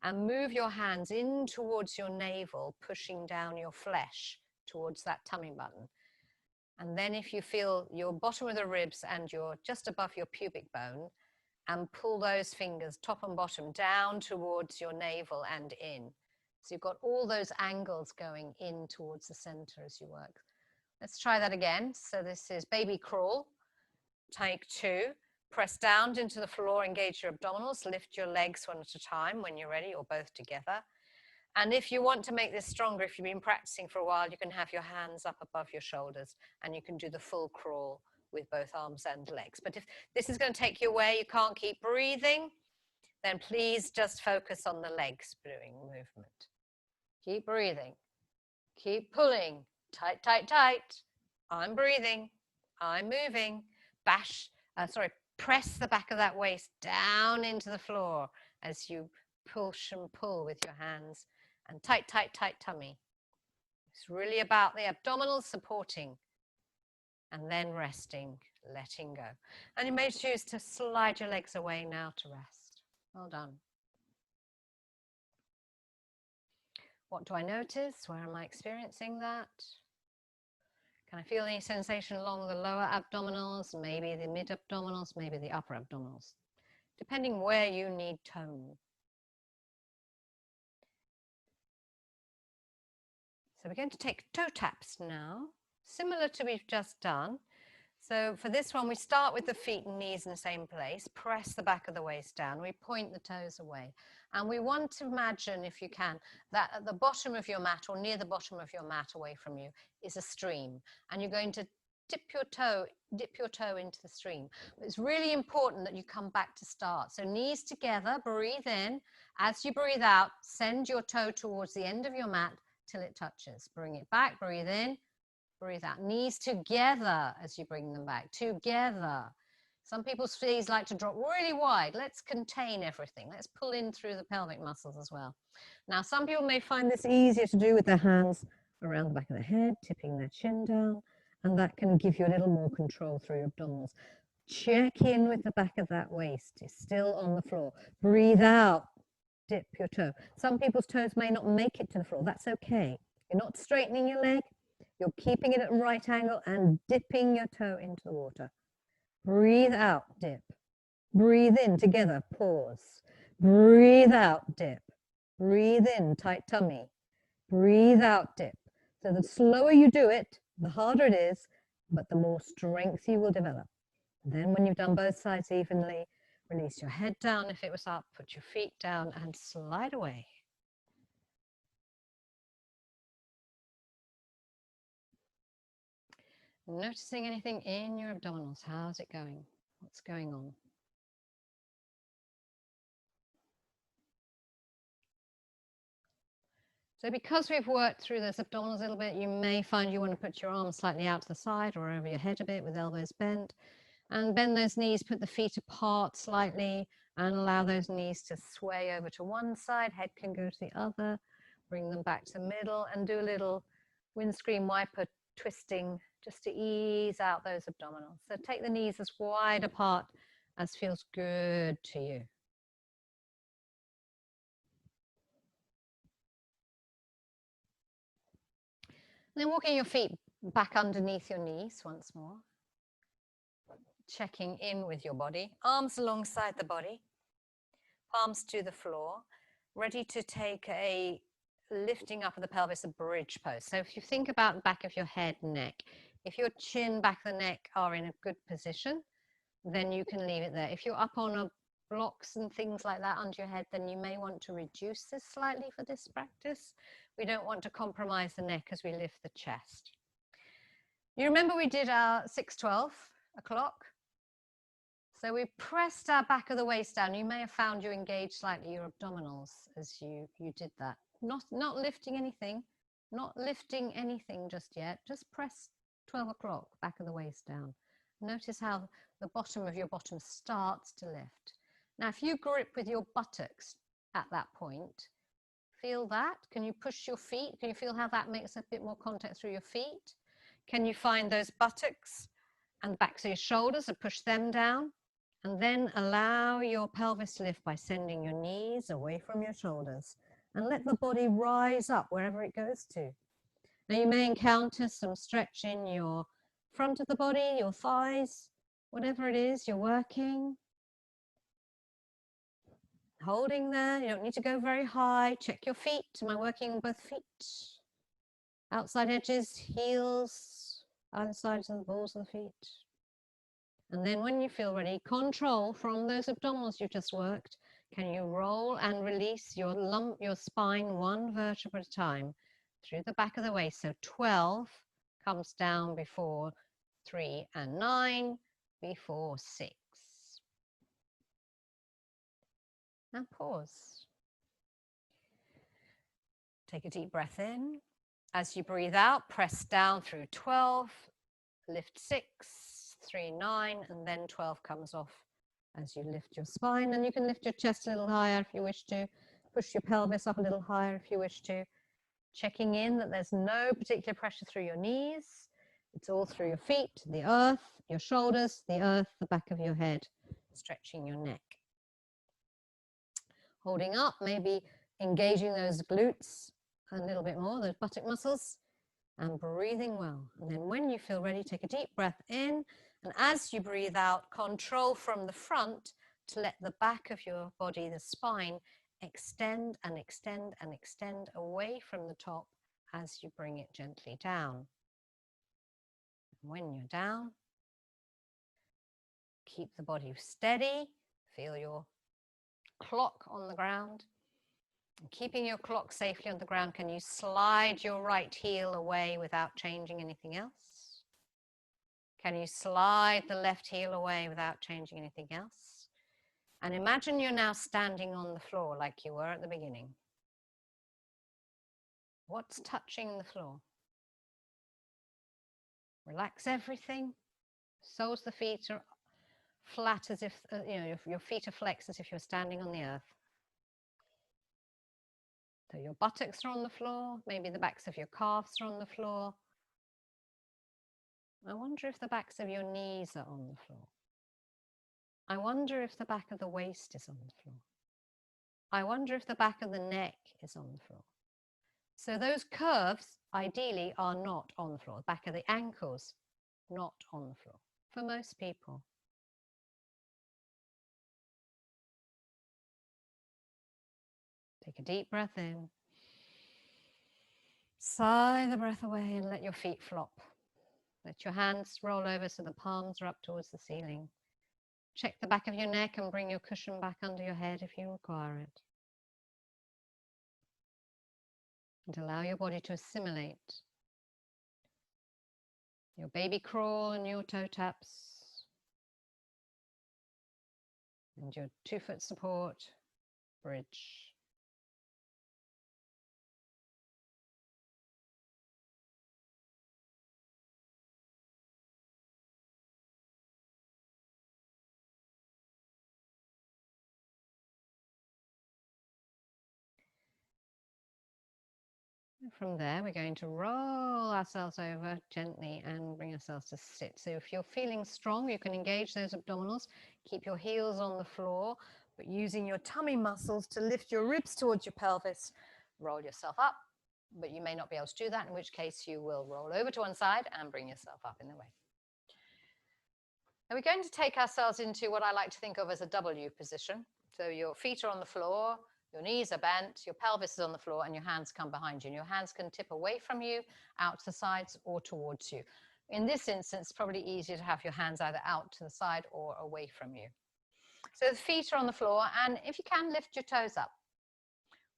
and move your hands in towards your navel, pushing down your flesh towards that tummy button. And then if you feel your bottom of the ribs and you're just above your pubic bone, and pull those fingers top and bottom down towards your navel and in. So you've got all those angles going in towards the center as you work. Let's try that again. So this is baby crawl. Take 2. Press down into the floor, engage your abdominals, lift your legs one at a time when you're ready, or both together. And if you want to make this stronger, if you've been practicing for a while, you can have your hands up above your shoulders and you can do the full crawl with both arms and legs. But if this is going to take you away, you can't keep breathing, then please just focus on the legs doing movement. Keep breathing. Keep pulling. Tight, tight, tight. I'm breathing. I'm moving. Press the back of that waist down into the floor as you push and pull with your hands. And tight, tight, tight tummy. It's really about the abdominals supporting. And then resting, letting go. And you may choose to slide your legs away now to rest. Well done. What do I notice? Where am I experiencing that? Can I feel any sensation along the lower abdominals, maybe the mid abdominals, maybe the upper abdominals, depending where you need tone. So we're going to take toe taps now, similar to we've just done. So for this one, we start with the feet and knees in the same place, press the back of the waist down, we point the toes away. And we want to imagine, if you can, that at the bottom of your mat or near the bottom of your mat away from you is a stream. And you're going to dip your toe into the stream. But it's really important that you come back to start. So knees together, breathe in. As you breathe out, send your toe towards the end of your mat till it touches. Bring it back, breathe in, breathe out. Knees together as you bring them back, together. Some people's feet like to drop really wide. Let's contain everything. Let's pull in through the pelvic muscles as well. Now, some people may find this easier to do with their hands around the back of the head, tipping their chin down, and that can give you a little more control through your abdominals. Check in with the back of that waist. It's still on the floor. Breathe out. Dip your toe. Some people's toes may not make it to the floor. That's okay. You're not straightening your leg. You're keeping it at a right angle and dipping your toe into the water. Breathe out, dip. Breathe in, together, pause. Breathe out, dip. Breathe in, tight tummy. Breathe out, dip. So the slower you do it, the harder it is, but the more strength you will develop. And then when you've done both sides evenly, release your head down if it was up, put your feet down and slide away. Noticing anything in your abdominals. How's it going? What's going on? So because we've worked through those abdominals a little bit, you may find you want to put your arms slightly out to the side or over your head a bit with elbows bent. And bend those knees, put the feet apart slightly and allow those knees to sway over to one side. Head can go to the other. Bring them back to the middle and do a little windscreen wiper twisting just to ease out those abdominals. So take the knees as wide apart as feels good to you. Then walking your feet back underneath your knees once more. Checking in with your body. Arms alongside the body. Palms to the floor. Ready to take a lifting up of the pelvis, a bridge pose. So if you think about the back of your head, neck, if your chin, back of the neck are in a good position, then you can leave it there. If you're up on blocks and things like that under your head, then you may want to reduce this slightly for this practice. We don't want to compromise the neck as we lift the chest. You remember we did our 6-12 o'clock? So we pressed our back of the waist down. You may have found you engaged slightly your abdominals as you did that. Not lifting anything, just yet. Just press 12 o'clock, back of the waist down. Notice how the bottom of your bottom starts to lift. Now, if you grip with your buttocks at that point, feel that? Can you push your feet? Can you feel how that makes a bit more contact through your feet? Can you find those buttocks and the backs of your shoulders and push them down? And then allow your pelvis to lift by sending your knees away from your shoulders and let the body rise up wherever it goes to. Now you may encounter some stretch in your front of the body, your thighs, whatever it is you're working. Holding there, you don't need to go very high. Check your feet. Am I working on both feet? Outside edges, heels, either sides of the balls of the feet. And then when you feel ready, control from those abdominals you just worked. Can you roll and release your spine one vertebra at a time through the back of the waist? So 12 comes down before 3 and 9 before 6. Now pause. Take a deep breath in. As you breathe out, press down through 12, lift 6, 3, 9, and then 12 comes off as you lift your spine. And you can lift your chest a little higher if you wish to. Push your pelvis up a little higher if you wish to. Checking in that there's no particular pressure through your knees. It's all through your feet, the earth, your shoulders, the earth, the back of your head, stretching your neck. Holding up, maybe engaging those glutes a little bit more, those buttock muscles, and breathing well. And then when you feel ready, take a deep breath in. And as you breathe out, control from the front to let the back of your body, the spine, extend and extend and extend away from the top as you bring it gently down. And when you're down, keep the body steady. Feel your clock on the ground. And keeping your clock safely on the ground, can you slide your right heel away without changing anything else? Can you slide the left heel away without changing anything else? And imagine you're now standing on the floor like you were at the beginning. What's touching the floor? Relax everything. Soles the feet are flat as if, your feet are flexed as if you're standing on the earth. So your buttocks are on the floor, maybe the backs of your calves are on the floor. I wonder if the backs of your knees are on the floor. I wonder if the back of the waist is on the floor. I wonder if the back of the neck is on the floor. So those curves, ideally, are not on the floor. The back of the ankles, not on the floor, for most people. Take a deep breath in. Sigh the breath away and let your feet flop. Let your hands roll over so the palms are up towards the ceiling. Check the back of your neck and bring your cushion back under your head if you require it. And allow your body to assimilate your baby crawl and your toe taps and your 2-foot support bridge. From there, we're going to roll ourselves over gently and bring ourselves to sit. So if you're feeling strong, you can engage those abdominals, keep your heels on the floor, but using your tummy muscles to lift your ribs towards your pelvis. Roll yourself up, but you may not be able to do that, in which case you will roll over to one side and bring yourself up in the way. Now we're going to take ourselves into what I like to think of as a W position. So your feet are on the floor, your knees are bent, your pelvis is on the floor, and your hands come behind you. And your hands can tip away from you, out to the sides, or towards you. In this instance, it's probably easier to have your hands either out to the side or away from you. So the feet are on the floor, and if you can, lift your toes up.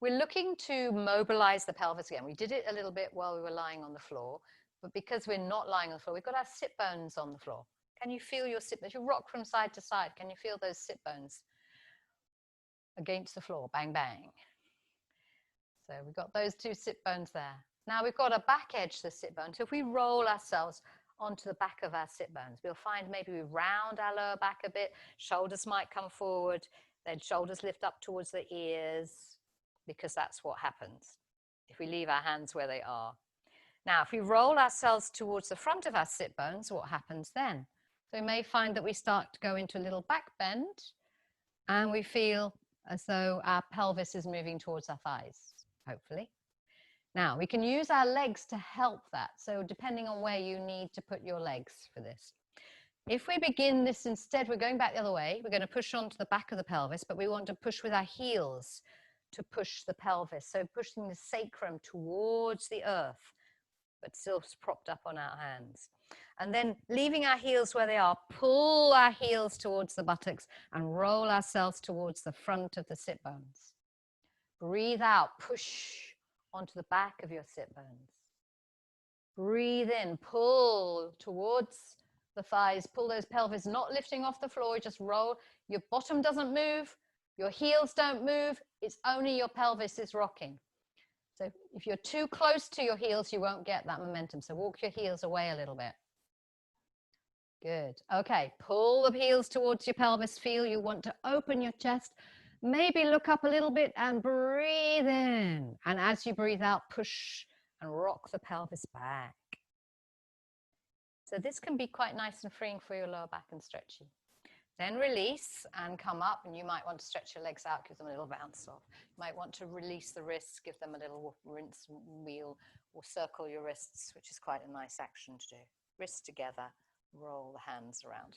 We're looking to mobilize the pelvis again. We did it a little bit while we were lying on the floor, but because we're not lying on the floor, we've got our sit bones on the floor. Can you feel your sit bones? You rock from side to side. Can you feel those sit bones against the floor? Bang, bang. So we've got those 2 sit bones there. Now we've got a back edge to the sit bone. So if we roll ourselves onto the back of our sit bones, we'll find maybe we round our lower back a bit. Shoulders might come forward. Then shoulders lift up towards the ears, because that's what happens if we leave our hands where they are. Now, if we roll ourselves towards the front of our sit bones, what happens then? So we may find that we start to go into a little back bend, and we feel as though our pelvis is moving towards our thighs, hopefully. Now, we can use our legs to help that. So depending on where you need to put your legs for this. If we begin this instead, we're going back the other way. We're going to push onto the back of the pelvis, but we want to push with our heels to push the pelvis. So pushing the sacrum towards the earth, but still propped up on our hands. And then leaving our heels where they are, pull our heels towards the buttocks and roll ourselves towards the front of the sit bones. Breathe out, push onto the back of your sit bones. Breathe in, pull towards the thighs, pull those pelvis, not lifting off the floor, just roll. Your bottom doesn't move, your heels don't move, it's only your pelvis is rocking. So if you're too close to your heels, you won't get that momentum. So walk your heels away a little bit. Good. Okay, pull the heels towards your pelvis. Feel you want to open your chest. Maybe look up a little bit and breathe in. And as you breathe out, push and rock the pelvis back. So this can be quite nice and freeing for your lower back and stretchy. Then release and come up, and you might want to stretch your legs out, give them a little bounce off. You might want to release the wrists, give them a little rinse wheel, or circle your wrists, which is quite a nice action to do. Wrists together, roll the hands around.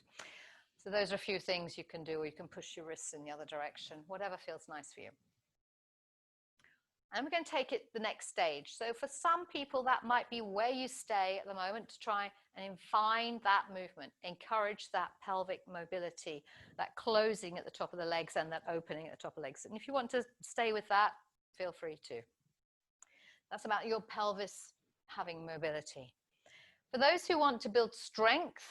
So those are a few things you can do, or you can push your wrists in the other direction, whatever feels nice for you. And we're going to take it the next stage. So for some people, that might be where you stay at the moment to try and find that movement, encourage that pelvic mobility, that closing at the top of the legs and that opening at the top of the legs. And if you want to stay with that, feel free to. That's about your pelvis having mobility. For those who want to build strength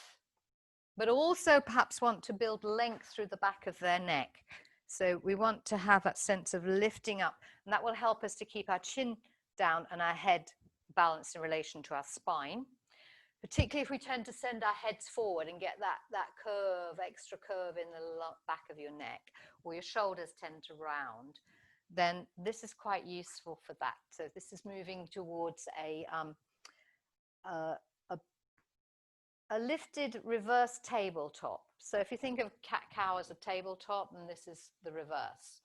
but also perhaps want to build length through the back of their neck. So we want to have that sense of lifting up, and that will help us to keep our chin down and our head balanced in relation to our spine, particularly if we tend to send our heads forward and get that curve, extra curve in the back of your neck, or your shoulders tend to round, then this is quite useful for that. So this is moving towards a lifted reverse tabletop. So if you think of cat-cow as a tabletop, then this is the reverse.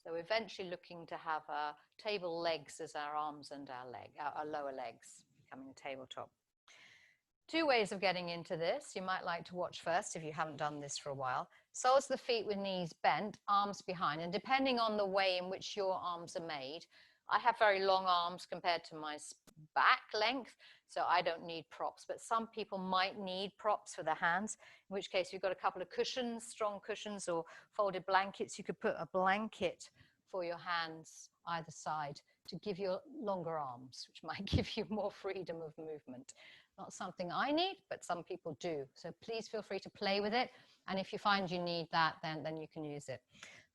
So eventually looking to have our table legs as our arms and our lower legs becoming a tabletop. Two ways of getting into this. You might like to watch first if you haven't done this for a while. Soles of the feet with knees bent, arms behind. And depending on the way in which your arms are made, I have very long arms compared to my back length, so I don't need props. But some people might need props for their hands, in which case you've got a couple of cushions, strong cushions or folded blankets. You could put a blanket for your hands either side to give you longer arms, which might give you more freedom of movement. Not something I need, but some people do. So please feel free to play with it. And if you find you need that, then you can use it.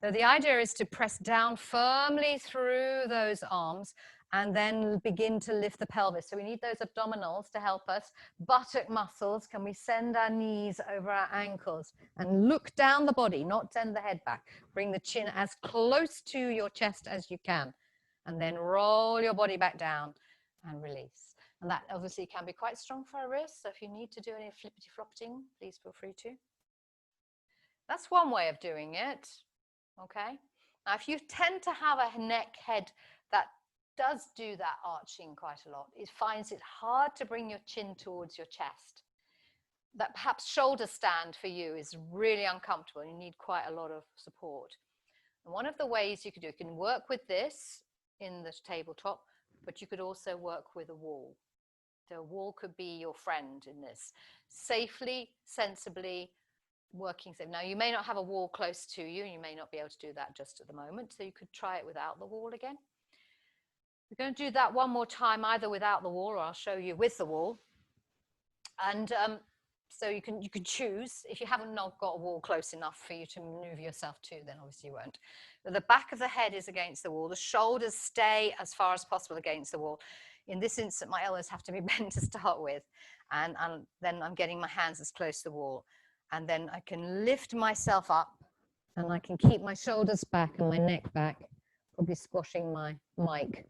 So the idea is to press down firmly through those arms and then begin to lift the pelvis. So we need those abdominals to help us. Buttock muscles. Can we send our knees over our ankles and look down the body, not send the head back. Bring the chin as close to your chest as you can. And then roll your body back down and release. And that obviously can be quite strong for our wrists. So if you need to do any flippity-floppeting, please feel free to. That's one way of doing it. Okay. Now, if you tend to have a neck head that does do that arching quite a lot, it finds it hard to bring your chin towards your chest. That perhaps shoulder stand for you is really uncomfortable. You need quite a lot of support. And one of the ways you can work with this in the tabletop, but you could also work with a wall. The wall could be your friend in this. Safely, sensibly, working safe. Now, you may not have a wall close to you, and you may not be able to do that just at the moment, so you could try it without the wall again. We're going to do that one more time, either without the wall, or I'll show you with the wall. And so you can choose. If you haven't not got a wall close enough for you to maneuver yourself to, then obviously you won't. But the back of the head is against the wall. The shoulders stay as far as possible against the wall. In this instance, my elbows have to be bent to start with. And then I'm getting my hands as close to the wall. And then I can lift myself up and I can keep my shoulders back and my neck back, probably squashing my mic,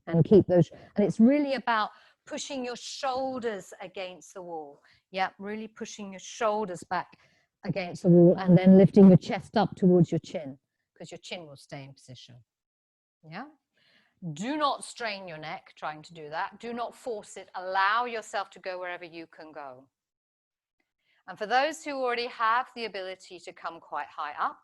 and keep those. And it's really about pushing your shoulders against the wall. Yeah, really pushing your shoulders back against the wall and then lifting your chest up towards your chin, because your chin will stay in position. Yeah. Do not strain your neck trying to do that. Do not force it. Allow yourself to go wherever you can go. And for those who already have the ability to come quite high up,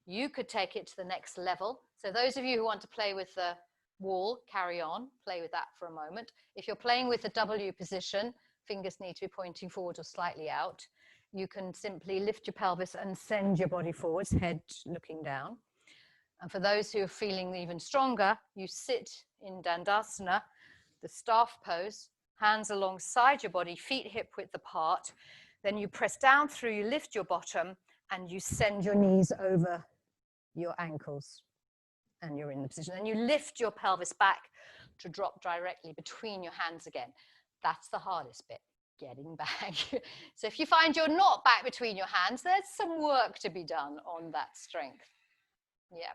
you could take it to the next level. So those of you who want to play with the wall, carry on, play with that for a moment. If you're playing with the W position, fingers need to be pointing forward or slightly out. You can simply lift your pelvis and send your body forwards, head looking down. And for those who are feeling even stronger, you sit in Dandasana, the staff pose, hands alongside your body, feet hip width apart. Then you press down through, you lift your bottom, and you send your knees over your ankles. And you're in the position. And you lift your pelvis back to drop directly between your hands again. That's the hardest bit, getting back. So if you find you're not back between your hands, there's some work to be done on that strength. Yeah.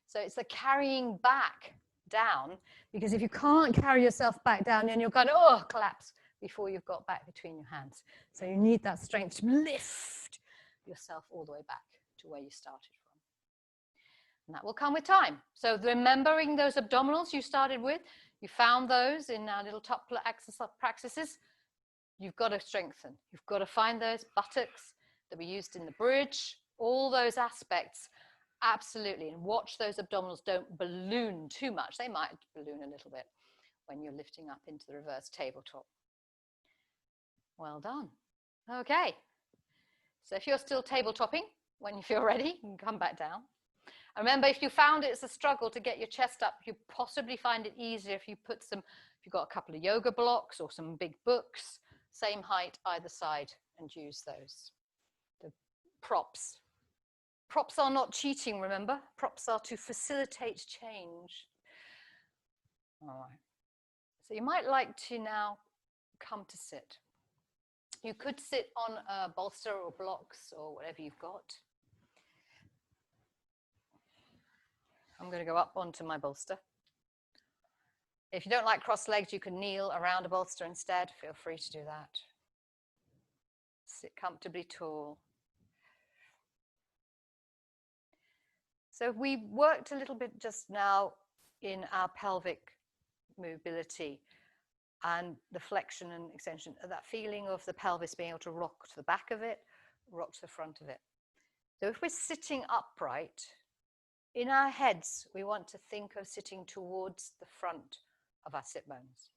So it's the carrying back down, because if you can't carry yourself back down, then you're going to, oh, collapse before you've got back between your hands. So you need that strength to lift yourself all the way back to where you started from. And that will come with time. So remembering those abdominals you started with, you found those in our little top exercise practices, you've got to strengthen. You've got to find those buttocks that we used in the bridge, all those aspects. Absolutely, and watch those abdominals don't balloon too much. They might balloon a little bit when you're lifting up into the reverse tabletop. Well done. Okay, so if you're still tabletopping, when you feel ready, you can come back down. And remember, if you found it's a struggle to get your chest up, you possibly find it easier if you put some, if you've got a couple of yoga blocks or some big books, same height either side and use those. The props. Props are not cheating, remember? Props are to facilitate change. All right. So you might like to now come to sit. You could sit on a bolster or blocks or whatever you've got. I'm going to go up onto my bolster. If you don't like cross-legged, you can kneel around a bolster instead. Feel free to do that. Sit comfortably tall. So we worked a little bit just now in our pelvic mobility and the flexion and extension, that feeling of the pelvis being able to rock to the back of it, rock to the front of it. So if we're sitting upright, in our heads, we want to think of sitting towards the front of our sit bones.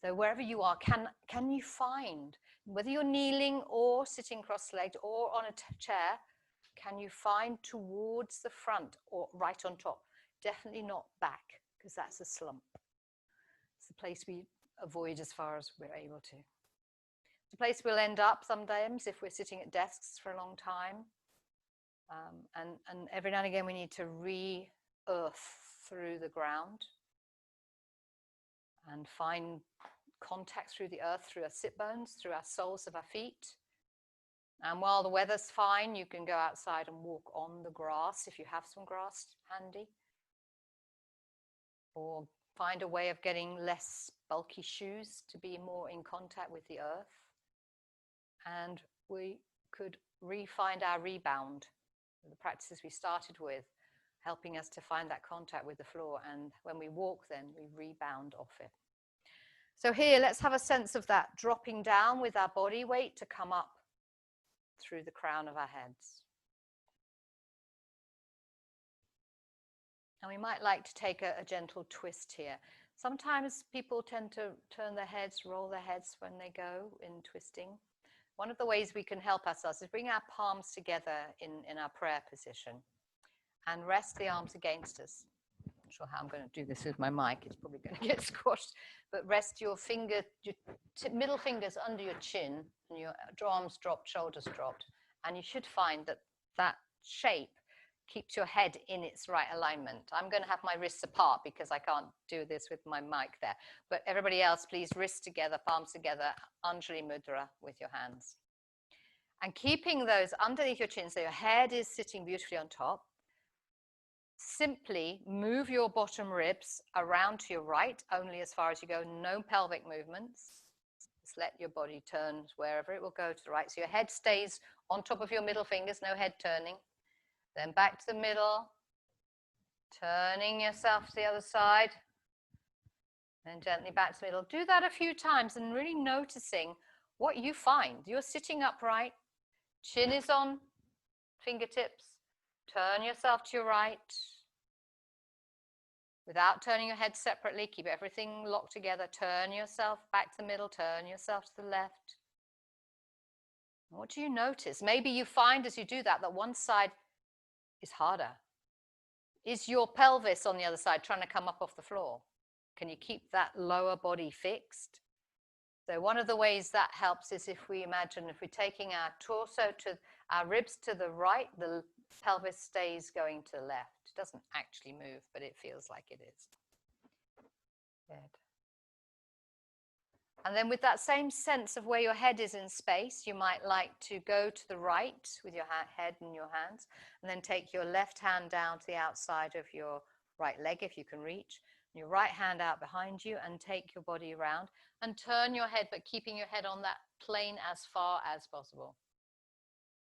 So wherever you are, can you find, whether you're kneeling or sitting cross-legged or on a chair, can you find towards the front or right on top? Definitely not back, because that's a slump. It's the place we avoid as far as we're able to. It's a place we'll end up sometimes if we're sitting at desks for a long time. And every now and again we need to re-earth through the ground and find contact through the earth, through our sit bones, through our soles of our feet. And while the weather's fine, you can go outside and walk on the grass if you have some grass handy. Or find a way of getting less bulky shoes to be more in contact with the earth. And we could find our rebound, the practices we started with, helping us to find that contact with the floor. And when we walk, then we rebound off it. So here, let's have a sense of that dropping down with our body weight to come up through the crown of our heads. And we might like to take a gentle twist here. Sometimes people tend to turn their heads, roll their heads when they go in twisting. One of the ways we can help ourselves is bring our palms together in our prayer position and rest the arms against us. I'm not sure how I'm going to do this with my mic. It's probably going to get squashed. But rest your middle fingers under your chin and your arms dropped, shoulders dropped. And you should find that that shape keeps your head in its right alignment. I'm going to have my wrists apart because I can't do this with my mic there. But everybody else, please wrists together, palms together, Anjali Mudra with your hands. And keeping those underneath your chin so your head is sitting beautifully on top. Simply move your bottom ribs around to your right, only as far as you go, no pelvic movements. Just let your body turn wherever it will go to the right. So your head stays on top of your middle fingers, no head turning. Then back to the middle, turning yourself to the other side, then gently back to the middle. Do that a few times and really noticing what you find. You're sitting upright, chin is on fingertips, turn yourself to your right. Without turning your head separately, keep everything locked together. Turn yourself back to the middle, turn yourself to the left. What do you notice? Maybe you find as you do that one side is harder. Is your pelvis on the other side trying to come up off the floor? Can you keep that lower body fixed? So one of the ways that helps is if we imagine if we're taking our torso to our ribs to the right, the pelvis stays going to the left. It doesn't actually move, but it feels like it is. Good. And then with that same sense of where your head is in space, you might like to go to the right with your head and your hands, and then take your left hand down to the outside of your right leg if you can reach, and your right hand out behind you, and take your body around and turn your head, but keeping your head on that plane as far as possible.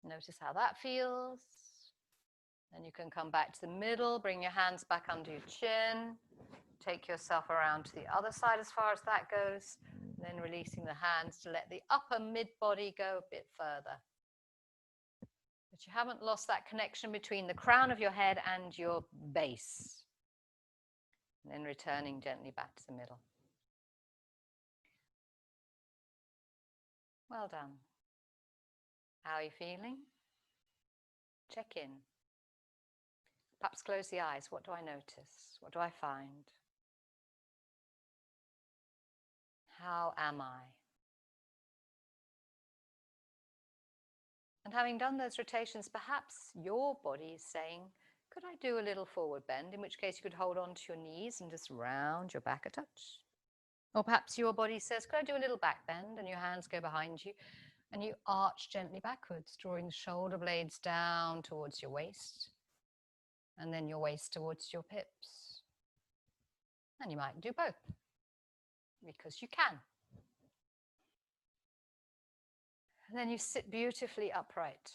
Notice how that feels. Then you can come back to the middle, bring your hands back under your chin, take yourself around to the other side as far as that goes, and then releasing the hands to let the upper mid-body go a bit further. But you haven't lost that connection between the crown of your head and your base. And then returning gently back to the middle. Well done. How are you feeling? Check in. Perhaps close the eyes. What do I notice? What do I find? How am I? And having done those rotations, perhaps your body is saying, could I do a little forward bend? In which case you could hold on to your knees and just round your back a touch. Or perhaps your body says, could I do a little back bend? And your hands go behind you and you arch gently backwards, drawing the shoulder blades down towards your waist and then your waist towards your hips. And you might do both because you can. And then you sit beautifully upright.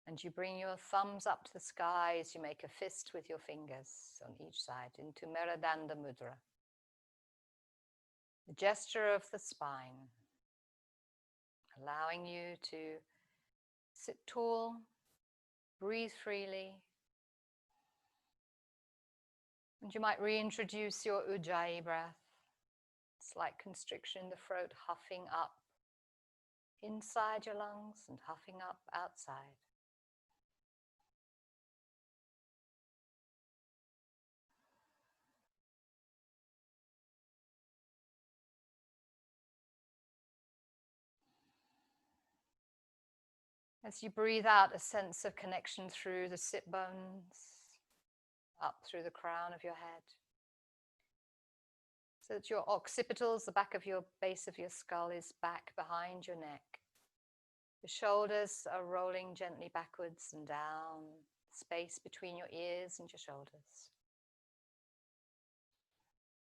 And you bring your thumbs up to the sky as you make a fist with your fingers on each side into Meridanda Mudra. The gesture of the spine, allowing you to sit tall, breathe freely. And you might reintroduce your Ujjayi breath, slight constriction in the throat, huffing up inside your lungs and huffing up outside. As you breathe out, a sense of connection through the sit bones, up through the crown of your head. So that your occipitals, the back of your base of your skull, is back behind your neck. The shoulders are rolling gently backwards and down, space between your ears and your shoulders.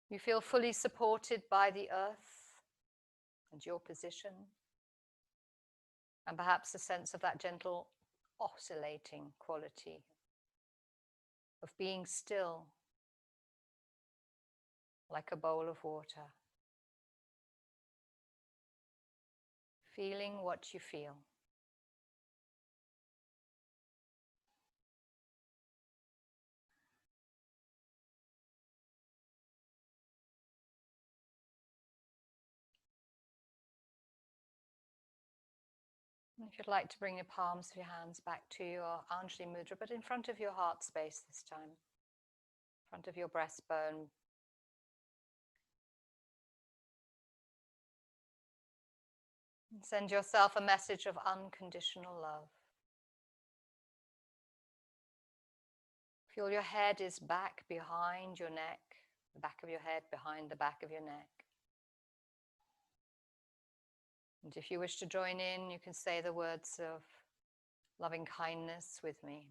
You feel fully supported by the earth and your position. And perhaps a sense of that gentle oscillating quality of being still, like a bowl of water, feeling what you feel. If you'd like to bring the palms of your hands back to your Anjali Mudra, but in front of your heart space this time, in front of your breastbone. And send yourself a message of unconditional love. Feel your head is back behind your neck, the back of your head behind the back of your neck. And if you wish to join in, you can say the words of loving kindness with me.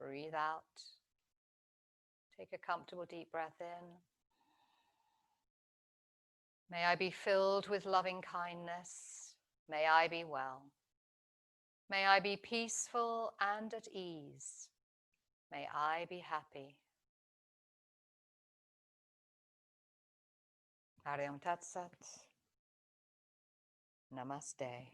Breathe out. Take a comfortable deep breath in. May I be filled with loving kindness. May I be well. May I be peaceful and at ease. May I be happy. Hariam Tat Sat. Namaste.